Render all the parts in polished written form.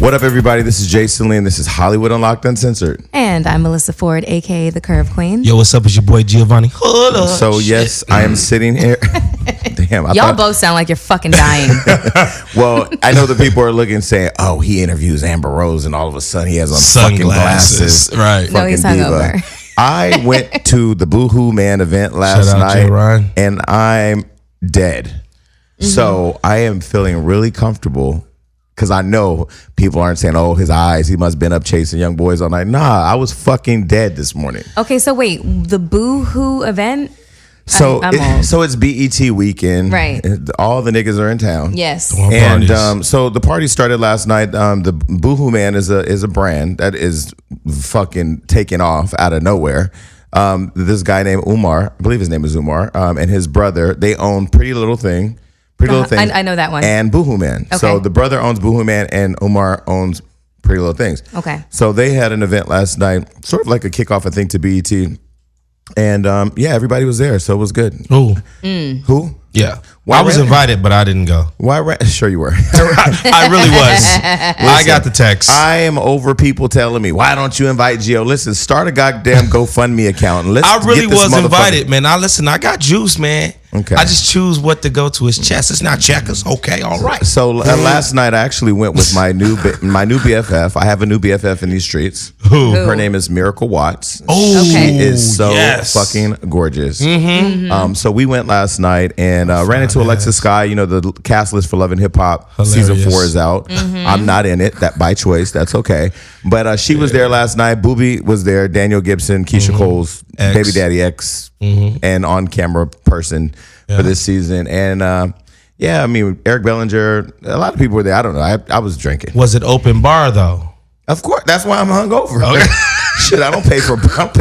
What up, everybody? This is Jason Lee, and this is Hollywood Unlocked Uncensored. And I'm Melissa Ford, a.k.a. the Curve Queen. Yo, what's up? It's your boy Giovanni. Hold up. So, yes, I am sitting here. Damn, Y'all both sound like you're fucking dying. Well, I know the people are looking saying, oh, he interviews Amber Rose, and all of a sudden he has on sunglasses. Fucking glasses. Right. No, he's hungover. I went to the Boohoo Man event last night, and I'm dead. Mm-hmm. So I am feeling really comfortable because I know people aren't saying, oh, his eyes, he must have been up chasing young boys all night. Nah, I was fucking dead this morning. Okay, so wait, the Boohoo event? So it's BET weekend. Right. All the niggas are in town. Yes. And so the party started last night. The Boohoo Man is a brand that is fucking taken off out of nowhere. This guy named Umar, I believe his name is Umar, and his brother, they own Pretty Little Thing. I know that one. And Boohoo Man. Okay. So the brother owns Boohoo Man and Umar owns Pretty Little Things. Okay. So they had an event last night, sort of like a kickoff, I think, to BET. And yeah, everybody was there, so it was good. Who? Who? Yeah. I was invited, but I didn't go. Sure you were. I really was. Listen, I got the text. I am over people telling me, why don't you invite Gio? Listen, start a goddamn GoFundMe account. And I really was invited, man. I got juice, man. Okay. I just choose what to go to. It's chess. It's not checkers. Okay, all right. So last night I actually went with my new BFF. I have a new BFF in these streets. Who? Her name is Miracle Watts. Oh, she is so fucking gorgeous. Mm-hmm. So we went last night and ran into Alexis Sky. You know, the cast list for Love and Hip Hop. Season 4 is out. Mm-hmm. I'm not in it. That by choice. That's okay. But she was there last night. Booby was there. Daniel Gibson, Keisha Cole's baby daddy ex, and on camera person for this season. And yeah, I mean Eric Bellinger. A lot of people were there. I don't know. I was drinking. Was it open bar though? Of course. That's why I'm hungover. Okay. Shit, I don't pay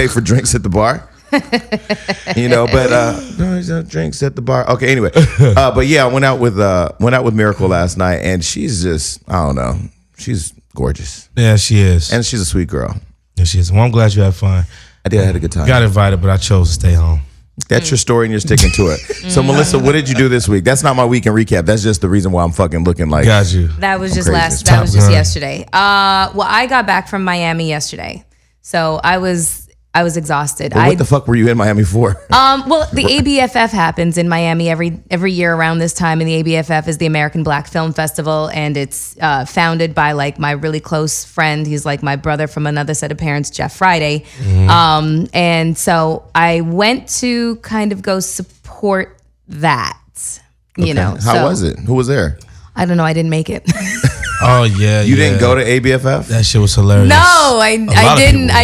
for drinks at the bar. You know, but no drinks at the bar. Okay, anyway, but yeah, I went out with Miracle last night, and she's just, I don't know, she's gorgeous. Yeah, she is, and she's a sweet girl. Yeah, she is. Well, I'm glad you had fun. I did. I had a good time. Got invited, but I chose to stay home. That's your story, and you're sticking to it. So, Melissa, what did you do this week? That's not my weekend recap. That's just the reason why I'm fucking looking like. Got you. That was just yesterday. Well, I got back from Miami yesterday, so I was exhausted. Well, what the fuck were you in Miami for? Well, the ABFF happens in Miami every year around this time, and the ABFF is the American Black Film Festival, and it's founded by like my really close friend. He's like my brother from another set of parents, Jeff Friday. Mm-hmm. And so I went to kind of go support that. You know, how was it? Who was there? I don't know. I didn't make it. Oh yeah, you didn't go to ABFF? That shit was hilarious. No, I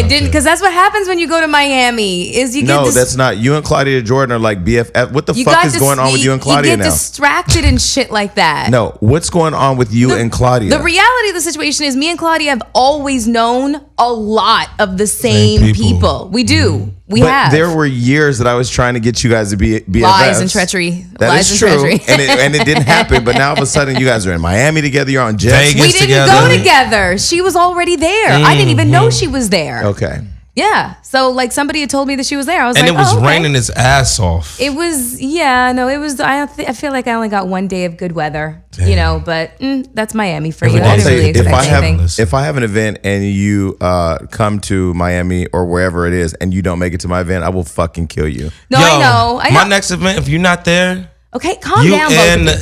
didn't, because that's what happens when you go to Miami. Is you get that's not. You and Claudia Jordan are like BFF. What the fuck is going on with you and Claudia now? You get distracted and shit like that. No, what's going on with you and Claudia? The reality of the situation is, me and Claudia have always known a lot of the same people. We do. We have. There were years that I was trying to get you guys to be BFFs. Lies and treachery. That is true. And it didn't happen. But now all of a sudden you guys are in Miami together. You're on jet. We didn't go together. She was already there. I didn't even know she was there. Okay. Yeah. So like somebody had told me that she was there. I was and like, it was raining its ass off. It was, it was, I feel like I only got one day of good weather, you know, but that's Miami for you. I didn't really expect anything. If I have an event and you come to Miami or wherever it is and you don't make it to my event, I will fucking kill you. No, I know. My next event, if you're not there, okay, calm down.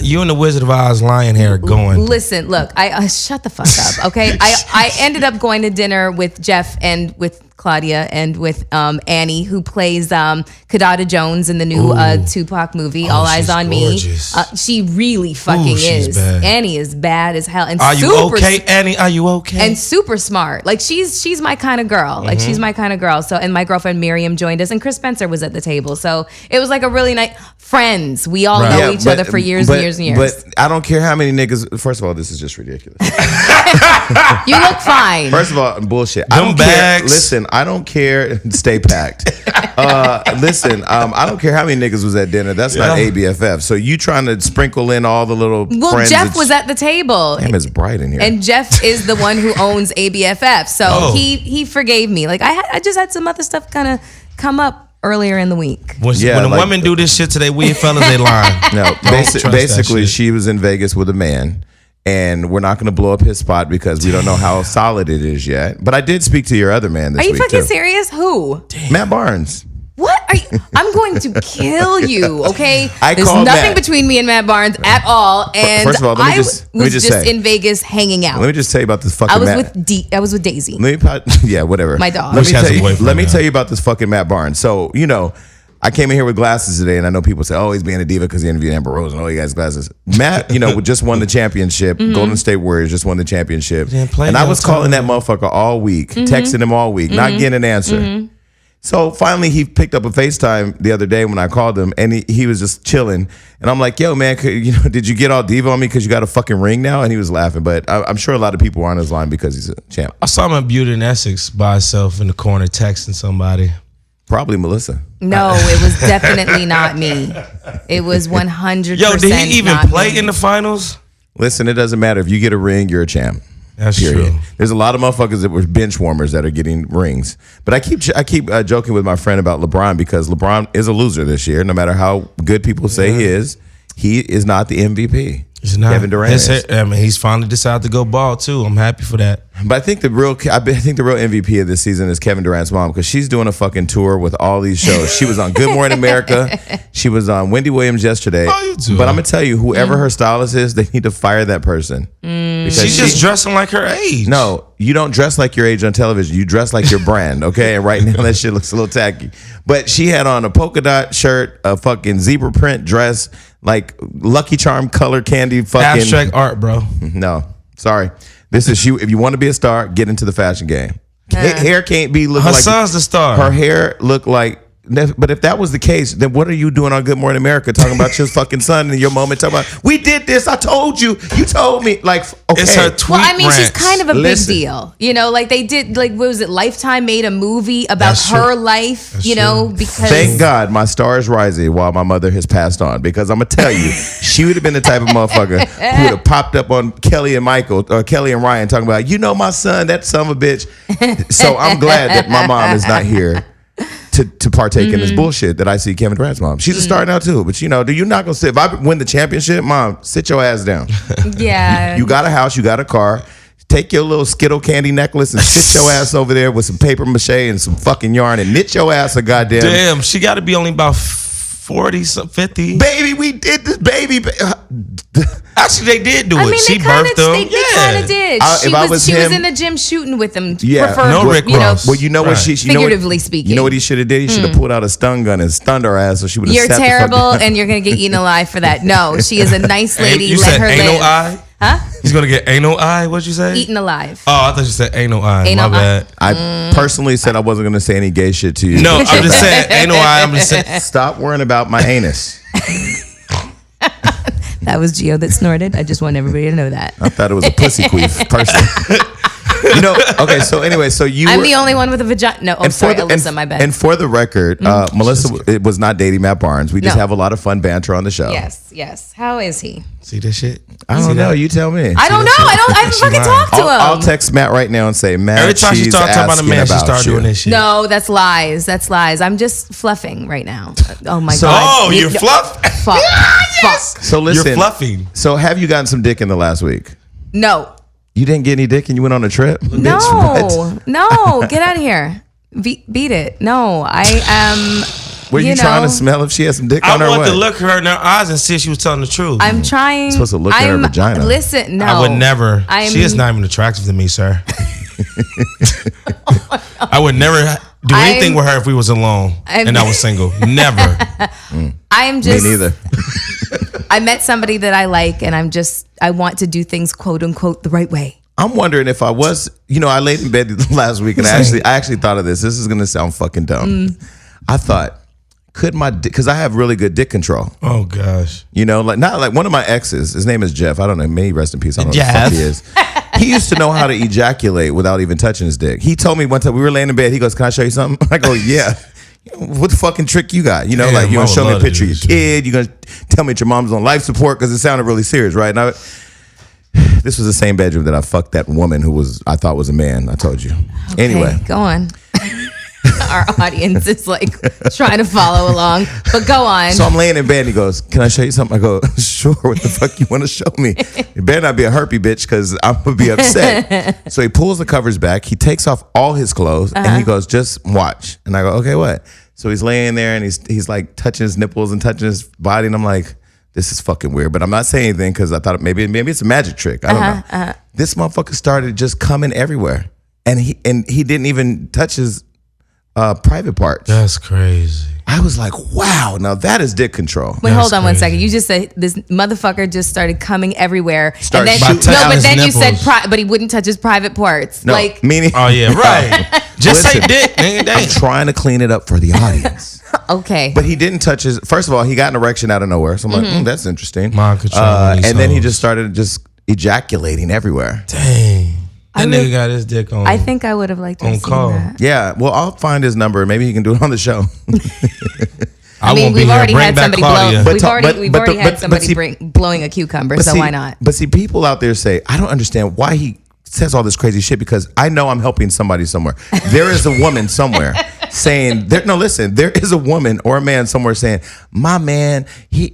You and the Wizard of Oz lion hair going. Listen, look, I shut the fuck up, okay? I ended up going to dinner with Jeff and with Claudia and with Annie, who plays Kadada Jones in the new Tupac movie, All Eyes on gorgeous. Me. She really fucking is. Bad. Annie is bad as hell. And are you okay, Annie? Are you okay? And super smart. Like she's my kind of girl. Like she's my kind of girl. So, and my girlfriend Miriam joined us, and Chris Spencer was at the table. So it was like a really nice friends. We all know each other for years and years and years. But I don't care how many niggas. First of all, this is just ridiculous. You look fine. First of all, bullshit. I don't care. Listen, I don't care. Stay packed. Listen, I don't care how many niggas was at dinner. That's not ABFF. So you trying to sprinkle in all the little friends. Well, Jeff was at the table. Damn, it's bright in here. And Jeff is the one who owns ABFF. So he forgave me. Like I just had some other stuff kind of come up earlier in the week. When women do this shit to they weird fellas, they lying. No, basically she was in Vegas with a man. And we're not going to blow up his spot because we don't know how solid it is yet. But I did speak to your other man this Are you week, fucking too. serious? Who? Matt Barnes. What are you? I'm going to kill you. Okay, I there's called nothing Matt. between me and Matt Barnes at all. And First of all, let me I just was say. in Vegas hanging out. Let me just tell you about this fucking I was Matt. I was with Daisy. Yeah, whatever. My dog. Let She me, has tell a you, boyfriend let me now. tell you about this fucking Matt Barnes. So, I came in here with glasses today, and I know people say, "Oh, he's being a diva because he interviewed Amber Rose, and oh, he has glasses." Matt, just won the championship. Golden State Warriors just won the championship, and I was calling that motherfucker all week, texting him all week, not getting an answer. So finally, he picked up a FaceTime the other day when I called him, and he was just chilling. And I'm like, "Yo, man, did you get all diva on me because you got a fucking ring now?" And he was laughing, but I'm sure a lot of people are on his line because he's a champ. I saw him at Beauty and Essex by himself in the corner texting somebody. Probably Melissa. No, it was definitely not me. It was 100%. Yo, did he even not play me. in the finals? Listen, it doesn't matter if you get a ring, you're a champ. That's Period. true. There's a lot of motherfuckers that were bench warmers that are getting rings. But I keep joking with my friend about LeBron because LeBron is a loser this year. No matter how good people say he is not the MVP. He's not. Kevin Durant is. He's finally decided to go ball too. I'm happy for that. But I think the real MVP of this season is Kevin Durant's mom because she's doing a fucking tour with all these shows. She was on Good Morning America. She was on Wendy Williams yesterday. Oh, you too. But I'm gonna tell you, whoever her stylist is, they need to fire that person. Because She's just dressing like her age. No, you don't dress like your age on television. You dress like your brand, okay? And right now that shit looks a little tacky. But she had on a polka dot shirt, a fucking zebra print dress, like Lucky Charm color candy fucking. Abstract art, bro. No, sorry. This is you. If you want to be a star, get into the fashion game. Hair can't be looking Her like son's the star. Her hair look like. But if that was the case, then what are you doing on Good Morning America talking about your fucking son and your moment talking about we did this? I told you. You told me. Like, okay. It's her tweet. Well, I mean, she's rants. kind of a Listen. big deal. Like they did, what was it? Lifetime made a movie about That's true. her life, That's because. Thank God my star is rising while my mother has passed on because I'm gonna tell you, she would have been the type of motherfucker who would have popped up on Kelly and Michael or Kelly and Ryan talking about, my son, that son of a bitch. So I'm glad that my mom is not here to partake in this bullshit that I see Kevin Durant's mom. She's a star now too, but you're not gonna sit. If I win the championship, mom, sit your ass down. Yeah. You got a house, you got a car. Take your little Skittle candy necklace and sit your ass over there with some paper mache and some fucking yarn and knit your ass a goddamn. Damn, she got to be only about 40, 50. Baby, we did this, baby. Actually, they did do I it. mean, she they kind birthed of them. kind of did. If I was she was him- in the gym shooting with him. Yeah. No Rick Ross. Well, you know what Right. she Figuratively speaking. You know what he should have did? He should have pulled out a stun gun and stunned her ass, so she would have. You're terrible, and you're gonna get eaten alive for that. No, she is a nice lady. You Let said her ain't live. no eye? Huh? He's going to get ain't no eye? What'd you say? Eaten alive. Oh, I thought you said ain't no eye. Ain't My no eye. bad. I personally said I wasn't going to say any gay shit to you. No, I'm just saying ain't no eye. I'm just saying. Stop worrying about my anus. That was Gio that snorted. I just want everybody to know that. I thought it was a pussy queef, personally. Okay, so anyway, so you I'm were, the only one with a vagina. No, I'm sorry, Alyssa, my bad. And for the record, Melissa was not dating Matt Barnes. We just No. have a lot of fun banter on the show. yes. How is he? See this shit? I don't know. You tell me. I don't know. I haven't She fucking lying. talked to him. I'll text Matt right now and say, Matt, Every time she she's talks about a asking man, she about starts you. doing this shit. No, that's lies. That's lies. I'm just fluffing right now. Oh my So- god. Oh, you're fluff? Fuck. Fuck. So listen, You're fluffing. So have you gotten some dick in the last week? No. You didn't get any dick and you went on a trip? Bitch, what? No. Get out of here. Beat it. No, I am. Were you trying to smell if she had some dick I on her? want What? to look her in her eyes and see if she was telling the truth. I'm trying. supposed to look at her vagina. Listen, no. I would never. I'm, She is not even attractive to me, sir. I would never do anything with her if we was alone and I was single. Never. I'm just. Me neither. I met somebody that I like, and I want to do things quote unquote the right way. I'm wondering if I was, I laid in bed last week and I actually thought of this. This is going to sound fucking dumb. I thought, could my dick, because I have really good dick control. Oh gosh. Not like one of my exes, his name is Jeff. I don't know, may he rest in peace. I don't know what the Jeff. fuck he is. He used to know how to ejaculate without even touching his dick. He told me one time, we were laying in bed, he goes, can I show you something? I go, yeah. What the fucking trick you got? You're Damn, going to show me a I would love picture of to your do this kid. You're going to tell me that your mom's on life support because it sounded really serious, right? And this was the same bedroom that I fucked that woman who I thought was a man. I told you. Okay, Anyway. go on. our audience is like trying to follow along. But go on. So I'm laying in bed and he goes, "Can I show you something?" I go, "Sure, what the fuck you want to show me? It better not be a herpy bitch because I'm going to be upset." So he pulls the covers back. He takes off all his clothes and he goes, "Just watch." And I go, "Okay, what?" So he's laying there and he's like touching his nipples and touching his body. And I'm like, this is fucking weird. But I'm not saying anything because I thought maybe it's a magic trick. I don't know. This motherfucker started just coming everywhere. And he didn't even touch his private parts. That's crazy. I was like, wow, now that is dick control. Wait, hold on 1 second. You just said this motherfucker just started coming everywhere. Started and then, shooting no, but his then you nipples. said, but he wouldn't touch his private parts. No, Like, meaning, Oh yeah, right. Just say Listen, dick, nigga. I'm Damn. trying to clean it up for the audience. okay. But he didn't touch his. First of all, he got an erection out of nowhere. So I'm like, that's interesting. Mind control. And then he just started just ejaculating everywhere. Dang. That nigga got his dick on. I think I would have liked to have On seen call. that. Yeah, well, I'll find his number. Maybe he can do it on the show. I mean, won't be we've here. already Bring had back somebody Claudia. blow. But We've already had somebody see- blowing a cucumber, so see, why not? But see, people out there say, I don't understand why he says all this crazy shit because I know I'm helping somebody somewhere. There is a woman somewhere saying, no, listen, there is a woman or a man somewhere saying, my man, he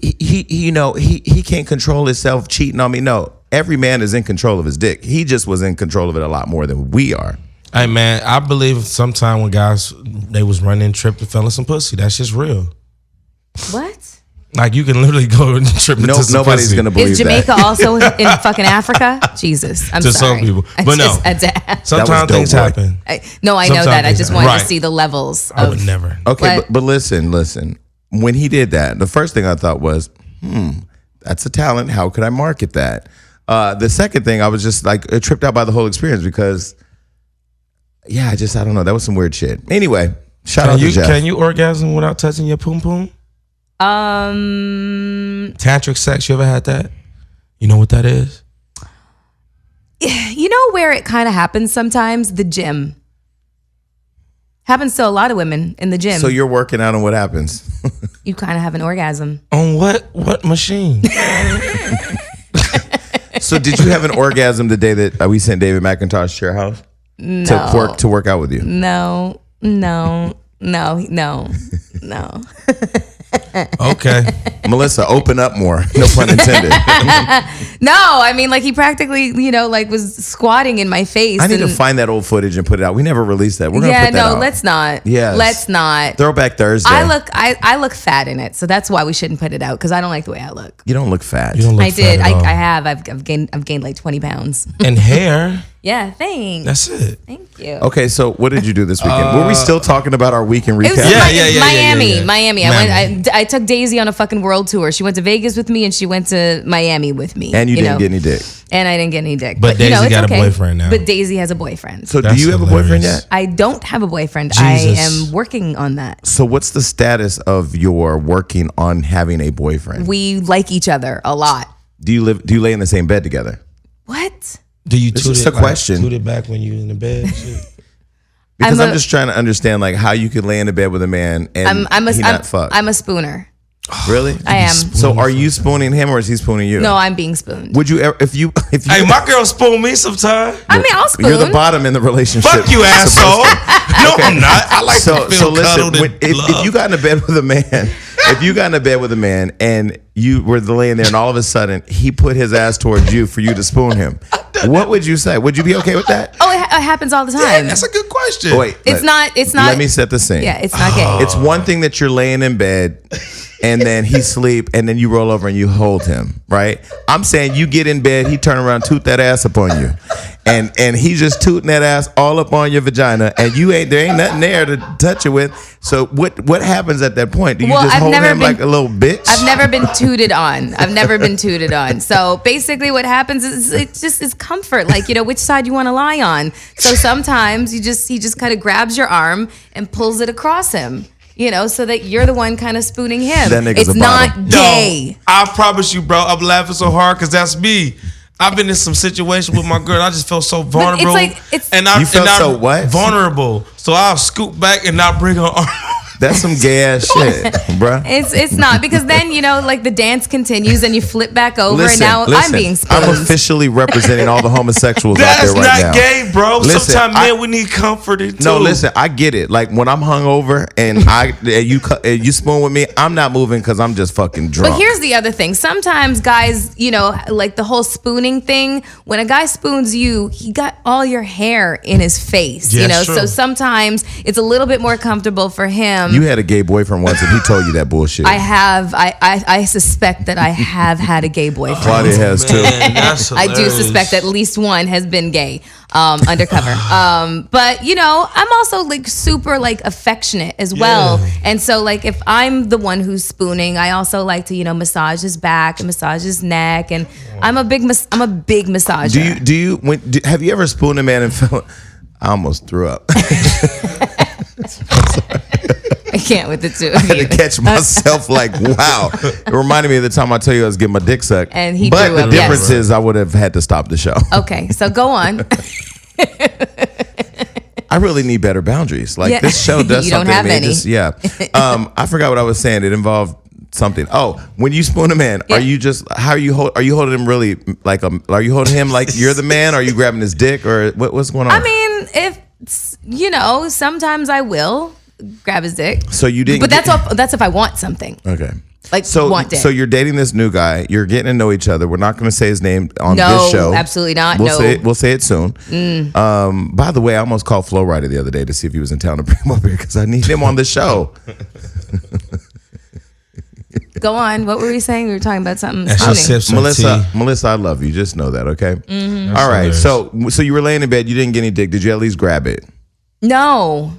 can't control himself cheating on me. No, every man is in control of his dick. He just was in control of it a lot more than we are. Hey man, I believe sometime when guys they was running, tripped, and fell in some pussy. That's just real. What? Like you can literally go and trip into some Nobody's pussy. gonna believe Is Jamaica that. also in fucking Africa? Jesus, I'm To sorry. some people. I But no. just had to ask. Sometimes dope, things boy. happen. No, I know Sometimes that. I things just happen. wanted Right. to see the levels. I would of, never. Okay, But- but listen. When he did that, the first thing I thought was, that's a talent. How could I market that? The second thing, I was just like tripped out by the whole experience because, I don't know. That was some weird shit. Anyway, shout out to Jeff. Can you orgasm without touching your poom poom? Tantric sex, you ever had that? You know what that is? You know where it kind of happens sometimes? The gym. Happens to a lot of women in the gym. So you're working out and what happens? You kind of have an orgasm. On what machine? So did you have an orgasm the day that we sent David McIntosh to your house? No. To work out with you? No. Okay. Melissa, open up more. No pun intended. No, I mean, like he practically, was squatting in my face. I need to and- find that old footage and put it out. We never released that. We're gonna put that out. let's not. Yes. Let's not. Throwback Thursday. I look fat in it, so that's why we shouldn't put it out because I don't like the way I look. You don't look fat. You don't look I did. fat at all. I have. I've gained like 20 pounds. And hair. Yeah, thanks. That's it. Thank you. Okay, so what did you do this weekend? Were we still talking about our weekend It was recap? Yeah. Miami. I took Daisy on a fucking world tour. She went to Vegas with me and she went to Miami with me. And you didn't get any dick. And I didn't get any dick. But Daisy it's got a okay. boyfriend now. But Daisy has a boyfriend. So That's do you have a boyfriend hilarious. yet? I don't have a boyfriend. Jesus. I am working on that. So what's the status of your working on having a boyfriend? We like each other a lot. Do you lay in the same bed together? What? Do you It's toot just it a question. Toot it back when you in the bed? Shit. Because I'm just trying to understand like how you could lay in the bed with a man and he not fuck. I'm a spooner. Really? I am. So are you spooning him or is he spooning you? No, I'm being spooned. Would you ever if you Hey, my girl spoon me sometime. I mean, I'll spoon. you're the bottom in the relationship. Fuck you, asshole. No, I'm not. I like to feel cuddled and if you got in a bed with a man, and you were laying there and all of a sudden he put his ass towards you for you to spoon him, what would you say? Would you be okay with that? Oh, it happens all the time. Yeah, that's a good question. Wait, It's not. Let me set the scene. Yeah, it's not gay. It's one thing that you're laying in bed and then he sleep and then you roll over and you hold him, right? I'm saying you get in bed, he turn around, toot that ass up on you. And he's just tooting that ass all up on your vagina and there ain't nothing there to touch it with. So what happens at that point? Do you just hold him like a little bitch? I've never been tooted on. So basically what happens is it's comfort. Like, which side you want to lie on. So sometimes he just kind of grabs your arm and pulls it across him. So that you're the one kind of spooning him. That nigga's it's a not bottom. gay. No, I promise you, bro. I'm laughing so hard because that's me. I've been in some situation with my girl. I just felt so vulnerable. You felt so what? Vulnerable. So I'll scoot back and not bring her arm. That's some gay ass shit, bruh. It's not, because then, like the dance continues and you flip back over and now I'm being spooned. I'm officially representing all the homosexuals out there right now. That's not gay, bro. Listen, sometimes, man, we need comforting too. No, listen, I get it. Like when I'm hungover and you spoon with me, I'm not moving because I'm just fucking drunk. But here's the other thing. Sometimes guys, like the whole spooning thing, when a guy spoons you, he got all your hair in his face, True. So sometimes it's a little bit more comfortable for him. You had a gay boyfriend once and he told you that bullshit. I have. I suspect that I have had a gay boyfriend. Claudia has too. That's I do suspect at least one has been gay, undercover. But I'm also like super like affectionate as well. Yeah. And so like if I'm the one who's spooning, I also like to massage his back and massage his neck, and I'm a big massager. Have you ever spooned a man and felt? I almost threw up. I can't with the two I of had you. to catch myself like, wow. It reminded me of the time I tell you I was getting my dick sucked. And he but threw the up, difference yes. is I would have had to stop the show. Okay, so go on. I really need better boundaries. Like Yeah. this show does You don't something have to me. any. I forgot what I was saying. It involved something. Oh, when you spoon a man, Yeah. are you holding him really like are you holding him like you're the man? Are you grabbing his dick or what's going on? I mean, if sometimes I will grab his dick. So you didn't. But that's if I want something. Okay. Like want dick. So you're dating this new guy. You're getting to know each other. We're not going to say his name on No, this show. absolutely not. We'll say it soon. By the way, I almost called Flo Rida the other day to see if he was in town to bring him up here because I need him on the show. Go on. What were we saying? We were talking about something. That shit spooning. sips some Melissa, I love you. Just know that, okay? Mm-hmm. All right. So you were laying in bed. You didn't get any dick. Did you at least grab it? No.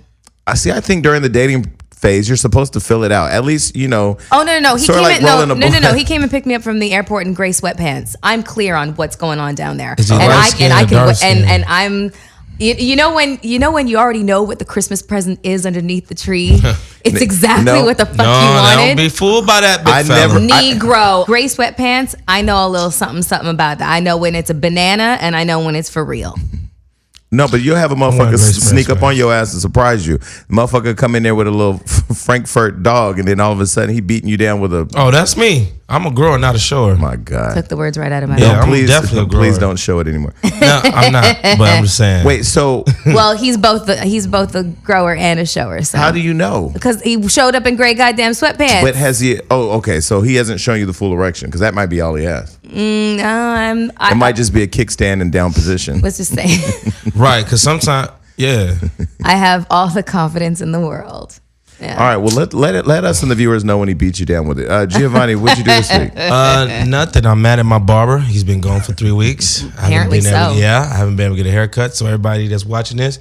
I think during the dating phase, you're supposed to fill it out. At least, Oh no. He sort of came like in. rolling a No. blunt. He came and picked me up from the airport in gray sweatpants. I'm clear on what's going on down there, Is he light skin or dark skin? and I'm. You know when you already know what the Christmas present is underneath the tree? It's exactly what the fuck you wanted. Don't be fooled by that big fella. Negro. Gray sweatpants, I know a little something about that. I know when it's a banana and I know when it's for real. No, but you'll have a motherfucker sneak up on your ass and surprise you. Motherfucker come in there with a little Frankfurt dog, and then all of a sudden he beating you down with a. Oh, that's me. I'm a grower, not a shower. My God. Took the words right out of my Yeah, mouth. I'm Please, definitely a grower. please don't show it anymore. No, I'm not. But I'm just saying. Wait, so Well, he's both a grower and a shower. So. how do you know? Because he showed up in gray goddamn sweatpants. But has he? Oh, okay. So he hasn't shown you the full erection because that might be all he has. No, It might just be a kickstand and down position. let's just say Right, because sometimes, yeah. I have all the confidence in the world. Yeah. All right. Well, let us and the viewers know when he beat you down with it. Giovanni, what'd you do this week? Nothing. I'm mad at my barber. He's been gone for 3 weeks. Apparently I haven't been able to get a haircut. So everybody that's watching this,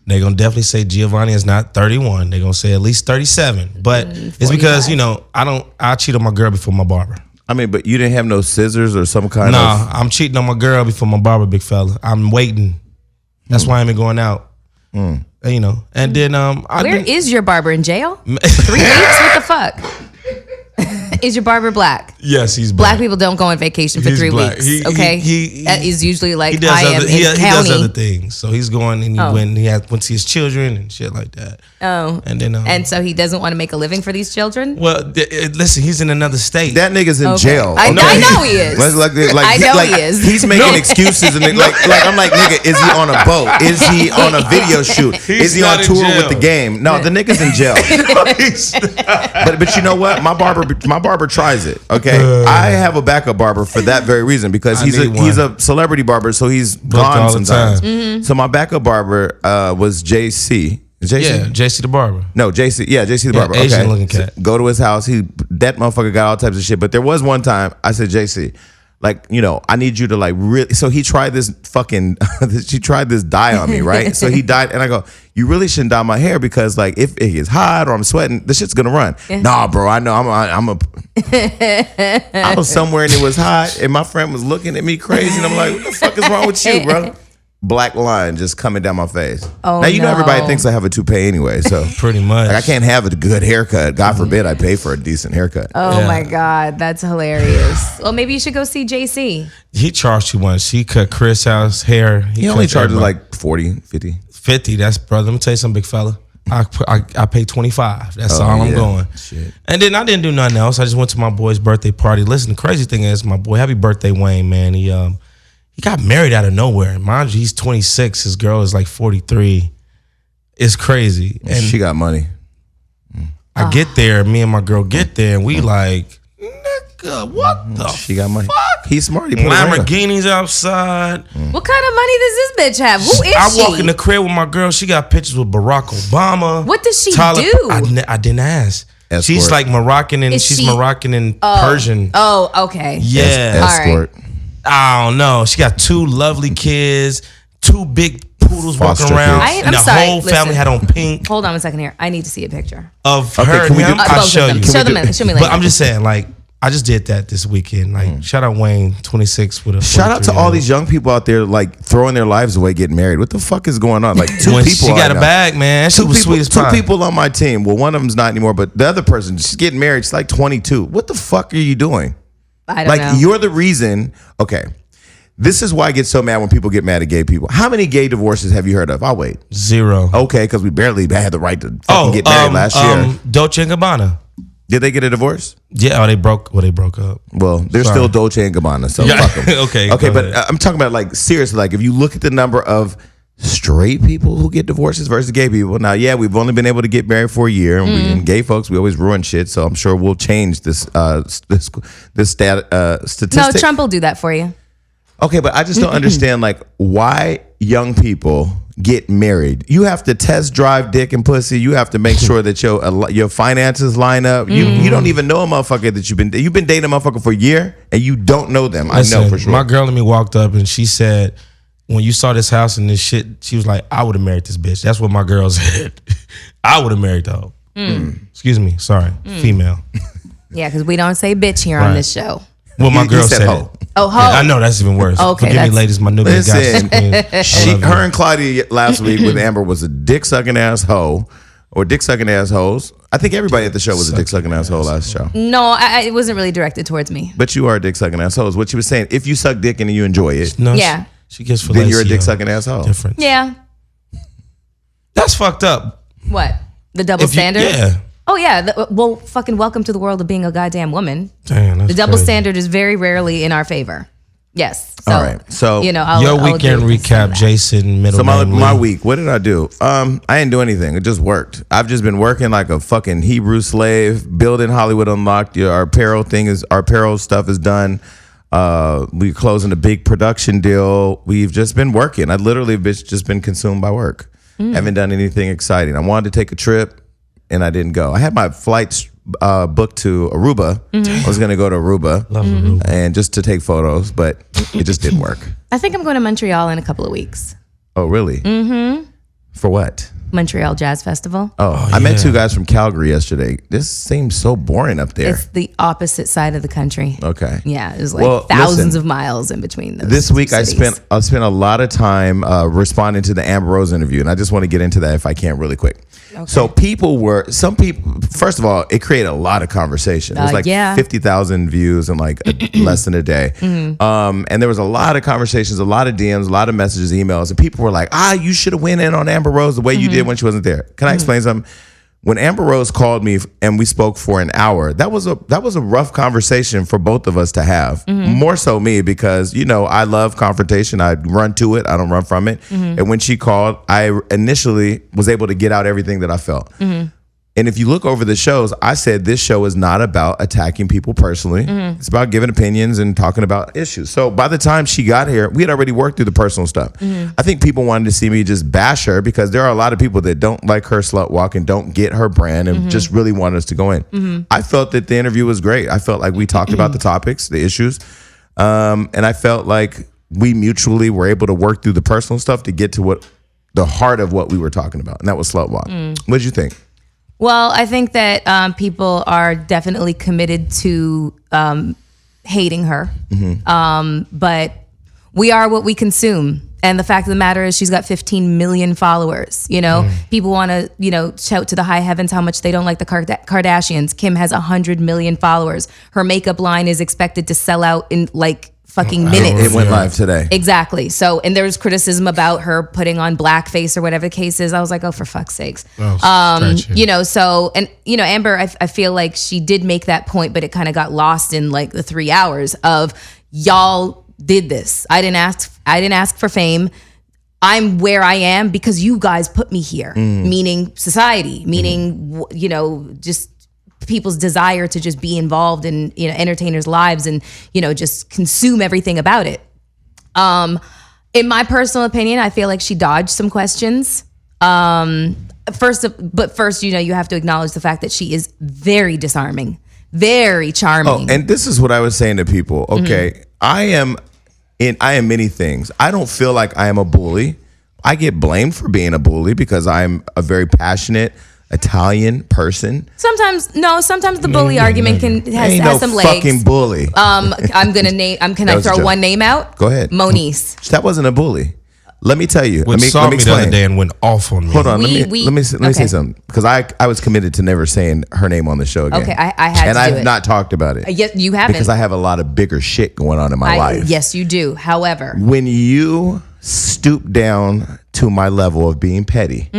they're going to definitely say Giovanni is not 31. They're going to say at least 37. But it's because, I cheat on my girl before my barber. I mean, but you didn't have no scissors or some kind of. Nah, I'm cheating on my girl before my barber, big fella. I'm waiting. That's why I ain't going out. And then Where is your barber, in jail? 3 weeks? What the fuck? Is your barber black? Yes, he's Black people don't go on vacation for He's 3 black. weeks. Okay, that is usually like he I am in he county. does other things. So he's going and went to see his children and shit like that. Oh, And then and so he doesn't want to make a living for these children. well, listen, he's in another state. That nigga's in jail. I know he is. I know he is. He's making excuses and like I'm like, nigga, is he on a boat? Is he on a video shoot? Is he on not in tour jail. with the game? No, the nigga's in jail. But you know what? My barber tries it. Okay, I have a backup barber for that very reason because he's a celebrity barber, so he's gone all the sometimes. Mm-hmm. So my backup barber was JC. JC? Yeah, JC the barber. No, JC. Yeah, JC the barber. Asian okay. looking cat. So go to his house. That motherfucker got all types of shit. But there was one time I said, JC, like, I need you to like really. So he tried this fucking. She tried this dye on me, right? So he dyed, and I go, you really shouldn't dye my hair because like if it gets hot or I'm sweating, the shit's gonna run. Yeah. Nah, bro, I know I was somewhere and it was hot, and my friend was looking at me crazy, and I'm like, what the fuck is wrong with you, bro? Black line just coming down my face. Oh, now everybody thinks I have a toupee anyway, so Pretty much. like, I can't have a good haircut. God forbid I pay for a decent haircut. Oh Yeah. my God, that's hilarious. Well, maybe you should go see JC. He charged you once. He cut Chris House's hair. He only cut charges everybody. like 40, 50. 50. That's brother. Let me tell you something, big fella. I paid $25. That's all I'm going. Shit. And then I didn't do nothing else. I just went to my boy's birthday party. Listen, the crazy thing is, my boy, happy birthday, Wayne, man. He got married out of nowhere. Mind you, he's 26. His girl is like 43. It's crazy. And she got money. I get there, me and my girl get there, and we like, nigga, what the She got money. fuck? He's smart. He put Lamborghinis outside. What kind of money does this bitch have? Who is I she? walk in the crib with my girl. She got pictures with Barack Obama. What does she do? I didn't ask. Escort. She's like Moroccan and she's Moroccan and Persian. Oh, okay. Yeah. Escort. All right. I don't know. She got 2 lovely kids, 2 big poodles Foster walking around. kids. And I'm the sorry, whole family listen. had on pink Hold on a second here. I need to see a picture. of Okay, her can and we do- him. I'll Both show of them. you. Show me later. But I'm just saying, like, I just did that this weekend. Like, shout out Wayne, 26 with a. Shout out to all these young people out there like throwing their lives away getting married. What the fuck is going on? Like 2 When people. she got I a know. bag, man. She was sweet as Two pie. people on my team. Well, one of them's not anymore, but the other person, she's getting married. She's like 22. What the fuck are you doing? I don't Like, know. you're the reason. Okay. This is why I get so mad when people get mad at gay people. How many gay divorces have you heard of? I'll wait. 0. Okay, because we barely had the right to fucking get married last year. Dolce and Gabbana. Did they get a divorce? Yeah, they broke up. Well, they're Sorry. still Dolce and Gabbana, so Yeah. fuck them. Okay, Okay, go but ahead. I'm talking about like seriously, like if you look at the number of straight people who get divorces versus gay people. Now, yeah, we've only been able to get married for a year, and, and gay folks, we always ruin shit. So I'm sure we'll change this statistic. No, Trump will do that for you. Okay, but I just don't understand like why young people get married. You have to test drive dick and pussy. You have to make sure that your finances line up. You don't even know a motherfucker that you've been dating a motherfucker for a year and you don't know them. Listen, I know for sure. My girl and me walked up and she said, when you saw this house and this shit, she was like, I would have married this bitch. That's what my girl said. I would have married the hoe. Excuse me, sorry, female. Yeah, because we don't say bitch here on Right. this show. Well, my You girl said said hoe. it. Oh, ho. I know that's even worse. Okay, Forgive me, that's- ladies. My new Listen, gossip. her and Claudia last week with Amber was a dick sucking ass hoe or dick sucking ass hoes. I think everybody at the show was a dick sucking ass hoe last show. No, it wasn't really directed towards me. But you are a dick sucking ass hoe. Is what she was saying. If you suck dick and you enjoy it, No, Yeah. she gets then you're a fellatio. dick sucking ass hoe. Difference. Yeah. That's fucked up. What? The double If you- standard? yeah. Oh, yeah. Well, fucking welcome to the world of being a goddamn woman. Damn, that's The double crazy. standard is very rarely in our favor. Yes. So, All right. So you know, Your I'll weekend agree with some of recap, that. Jason, middle So my name Lee. week, what did I do? I didn't do anything. It just worked. I've just been working like a fucking Hebrew slave, building Hollywood Unlocked. Our apparel stuff is done. We're closing a big production deal. We've just been working. I literally have just been consumed by work. Haven't done anything exciting. I wanted to take a trip and I didn't go. I had my flights booked to Aruba. I was going to go to Aruba Love Aruba. and just to take photos, but it just didn't work. I think I'm going to Montreal in a couple of weeks. Oh, really? Mm-hmm. For what? Montreal Jazz Festival. Oh, I met yeah. 2 guys from Calgary yesterday. This seems so boring up there. It's the opposite side of the country. Okay. Yeah, it was like Well, thousands listen, of miles in between those. This week I cities. spent a lot of time responding to the Amber Rose interview, and I just want to get into that if I can really quick. So some people, first of all, it created a lot of conversation. It was like yeah. 50,000 views in like less than a day. And there was a lot of conversations, a lot of DMs, a lot of messages, emails, and people were like, you should have went in on Amber Rose the way you did when she wasn't there. Can I explain something? When Amber Rose called me and we spoke for an hour, that was a rough conversation for both of us to have. More so me because, you know, I love confrontation. I run to it. I don't run from it. And when she called, I initially was able to get out everything that I felt. And if you look over the shows, I said this show is not about attacking people personally. It's about giving opinions and talking about issues. So by the time she got here, we had already worked through the personal stuff. I think people wanted to see me just bash her because there are a lot of people that don't like her slut walk and don't get her brand and just really want us to go in. I felt that the interview was great. I felt like we talked about the topics, the issues. And I felt like we mutually were able to work through the personal stuff to get to the heart of what we were talking about. And that was slut walk. What did you think? Well, I think that people are definitely committed to hating her. But we are what we consume. And the fact of the matter is she's got 15 million followers. You know, people want to, you know, shout to the high heavens how much they don't like the Kardashians. Kim has 100 million followers. Her makeup line is expected to sell out in like fucking minutes. It went live today. Exactly. So, and there was criticism about her putting on blackface or whatever the case is. I was like, oh, for fuck's sakes. You know, so, and, you know, Amber, I feel like she did make that point, but it kind of got lost in like the 3 hours of y'all did this. I didn't ask for fame. I'm where I am because you guys put me here, meaning society, meaning, you know, just people's desire to just be involved in, you know, entertainers' lives and, you know, just consume everything about it. In my personal opinion, I feel like she dodged some questions. First, you know, you have to acknowledge the fact that she is very disarming, very charming. Oh, and this is what I was saying to people. Okay, I am many things. I don't feel like I am a bully. I get blamed for being a bully because I'm a very passionate Italian person. Sometimes the bully argument has no some legs. Fucking bully. I'm gonna name. Can I throw one name out? Go ahead. Moniece. That wasn't a bully. Let me tell you. Which saw me the other day and went off on me. Hold on. Let me say something because I was committed to never saying her name on the show again. Okay, I had and to do I've it. not talked about it. Yes, you haven't because I have a lot of bigger shit going on in my life. Yes, you do. However, when you stoop down to my level of being petty,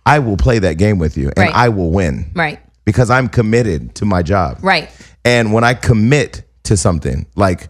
I will play that game with you and I will win. Right. Because I'm committed to my job. Right. And when I commit to something like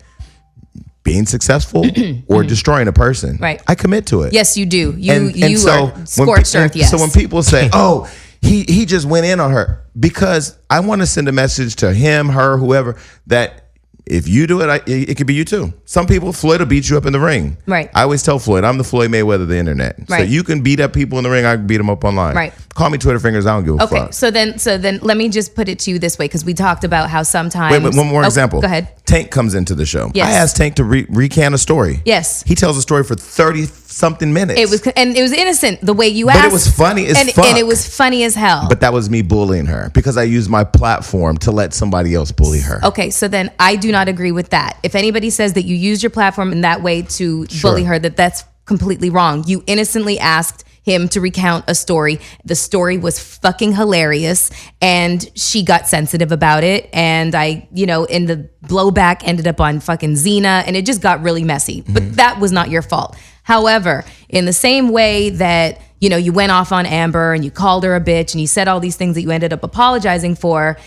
being successful or destroying a person, right, I commit to it. Yes, you do. You so are scorched earth. Yes. So when people say, "Oh, he just went in on her," because I want to send a message to him, her, whoever, that if you do it, it could be you too. Some people, Floyd will beat you up in the ring. Right. I always tell Floyd, I'm the Floyd Mayweather of the internet. Right. So you can beat up people in the ring, I can beat them up online. Right. Call me Twitter fingers, I don't give a fuck. Okay, so then let me just put it to you this way, because we talked about how sometimes... Wait, one more example. Go ahead. Tank comes into the show. Yes. I asked Tank to recant a story. Yes. He tells a story for 30-something minutes. It was innocent the way you asked. But it was funny as fuck. And it was funny as hell. But that was me bullying her because I used my platform to let somebody else bully her. Okay, so then I do not agree with that. If anybody says that you used your platform in that way to bully her, that's completely wrong. You innocently asked him to recount a story. The story was fucking hilarious and she got sensitive about it. And I, in the blowback ended up on fucking Xena and it just got really messy. But that was not your fault. However, in the same way that, you went off on Amber and you called her a bitch and you said all these things that you ended up apologizing for,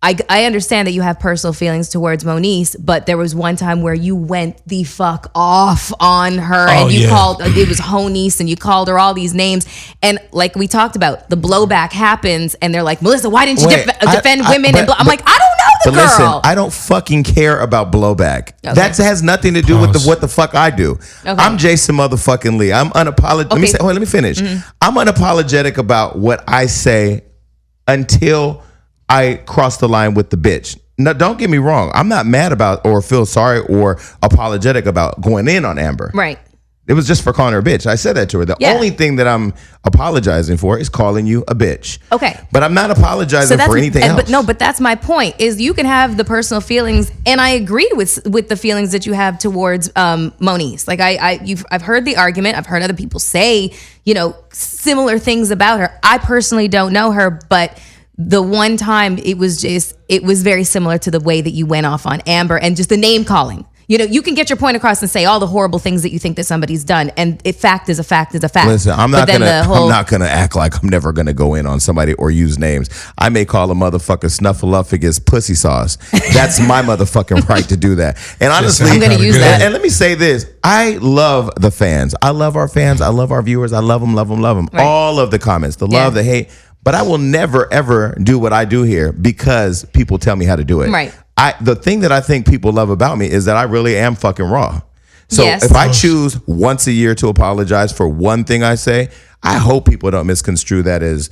I understand that you have personal feelings towards Moniece, but there was one time where you went the fuck off on her and you called, it was Honiece and you called her all these names. And like we talked about, the blowback happens and they're like, Melissa, why didn't you defend women? I'm like, I don't know the girl. Listen, I don't fucking care about blowback. Okay. That has nothing to do with what the fuck I do. Okay. I'm Jason motherfucking Lee. I'm unapologetic. Okay. Let me finish. I'm unapologetic about what I say until I cross the line with the bitch. Now, don't get me wrong. I'm not mad about or feel sorry or apologetic about going in on Amber. Right. It was just for calling her a bitch. I said that to her. The only thing that I'm apologizing for is calling you a bitch. Okay. But I'm not apologizing for anything else. But that's my point, is you can have the personal feelings, and I agree with the feelings that you have towards Moniece. Like I've heard the argument. I've heard other people say, similar things about her. I personally don't know her, but the one time it was very similar to the way that you went off on Amber and just the name calling. You can get your point across and say all the horrible things that you think that somebody's done, and fact is a fact is a fact. Listen, I'm not gonna act like I'm never gonna go in on somebody or use names. I may call a motherfucker Snuffleupagus pussy sauce. That's my motherfucking right to do that. And honestly, I'm gonna use that. And let me say this: I love the fans. I love our fans. I love our viewers. I love them. Love them. Love them. Right. All of the comments, the love, the hate. But I will never ever do what I do here because people tell me how to do it. Right. The thing that I think people love about me is that I really am fucking raw. So if I choose once a year to apologize for one thing I say, I hope people don't misconstrue that as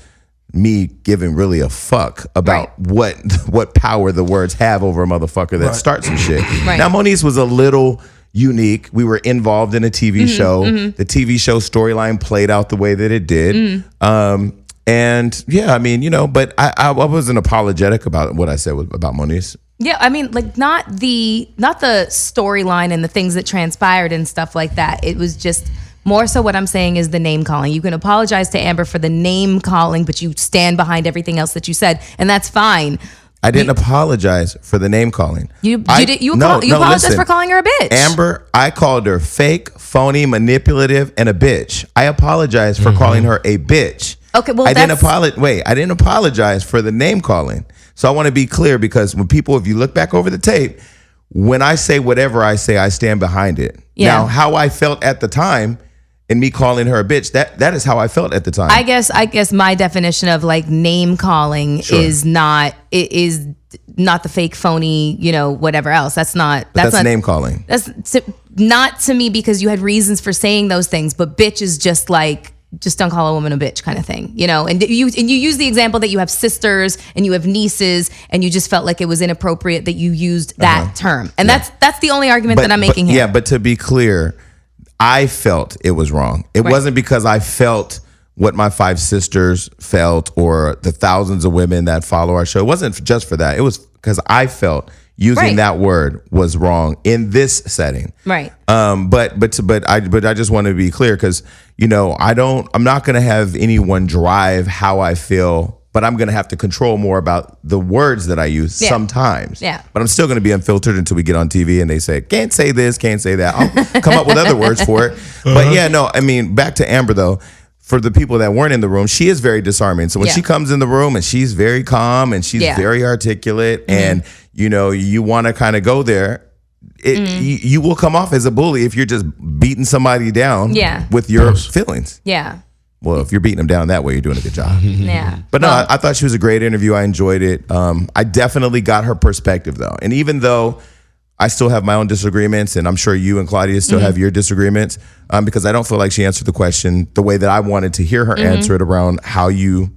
me giving really a fuck about what power the words have over a motherfucker that starts some shit. Right. Now, Moniece was a little unique. We were involved in a TV show. The TV show storyline played out the way that it did. And yeah, I mean, but I wasn't apologetic about what I said about Moniece. Yeah, I mean, like not the storyline and the things that transpired and stuff like that. It was just more so what I'm saying is the name calling. You can apologize to Amber for the name calling, but you stand behind everything else that you said, and that's fine. I didn't apologize for the name calling. You apologized for calling her a bitch. Amber, I called her fake, phony, manipulative, and a bitch. I apologized for calling her a bitch. Okay, well, I didn't apologize for the name calling. So I want to be clear, because when people, if you look back over the tape, when I say whatever I say, I stand behind it. Yeah. Now, how I felt at the time and me calling her a bitch, that is how I felt at the time. I guess my definition of like name calling is not the fake, phony, whatever else. That's not name calling. That's not to me, because you had reasons for saying those things, but bitch is just like, just don't call a woman a bitch kind of thing, and you use the example that you have sisters and you have nieces, and you just felt like it was inappropriate that you used that term. And that's the only argument that I'm making here. Yeah, but to be clear, I felt it was wrong. It wasn't because I felt what my 5 sisters felt or the thousands of women that follow our show. It wasn't just for that. It was because I felt using that word was wrong in this setting. Right. But I just want to be clear, because I'm not going to have anyone drive how I feel, but I'm going to have to control more about the words that I use sometimes. Yeah. But I'm still going to be unfiltered until we get on TV and they say, can't say this, can't say that. I'll come up with other words for it. But back to Amber though. For the people that weren't in the room, she is very disarming. So when she comes in the room and she's very calm and she's very articulate, and you want to kind of go there, you will come off as a bully if you're just beating somebody down with your feelings. Yeah. Well, if you're beating them down that way, you're doing a good job. Yeah. But no, I thought she was a great interview. I enjoyed it. I definitely got her perspective though. And even though I still have my own disagreements, and I'm sure you and Claudia still have your disagreements, because I don't feel like she answered the question the way that I wanted to hear her answer it, around what you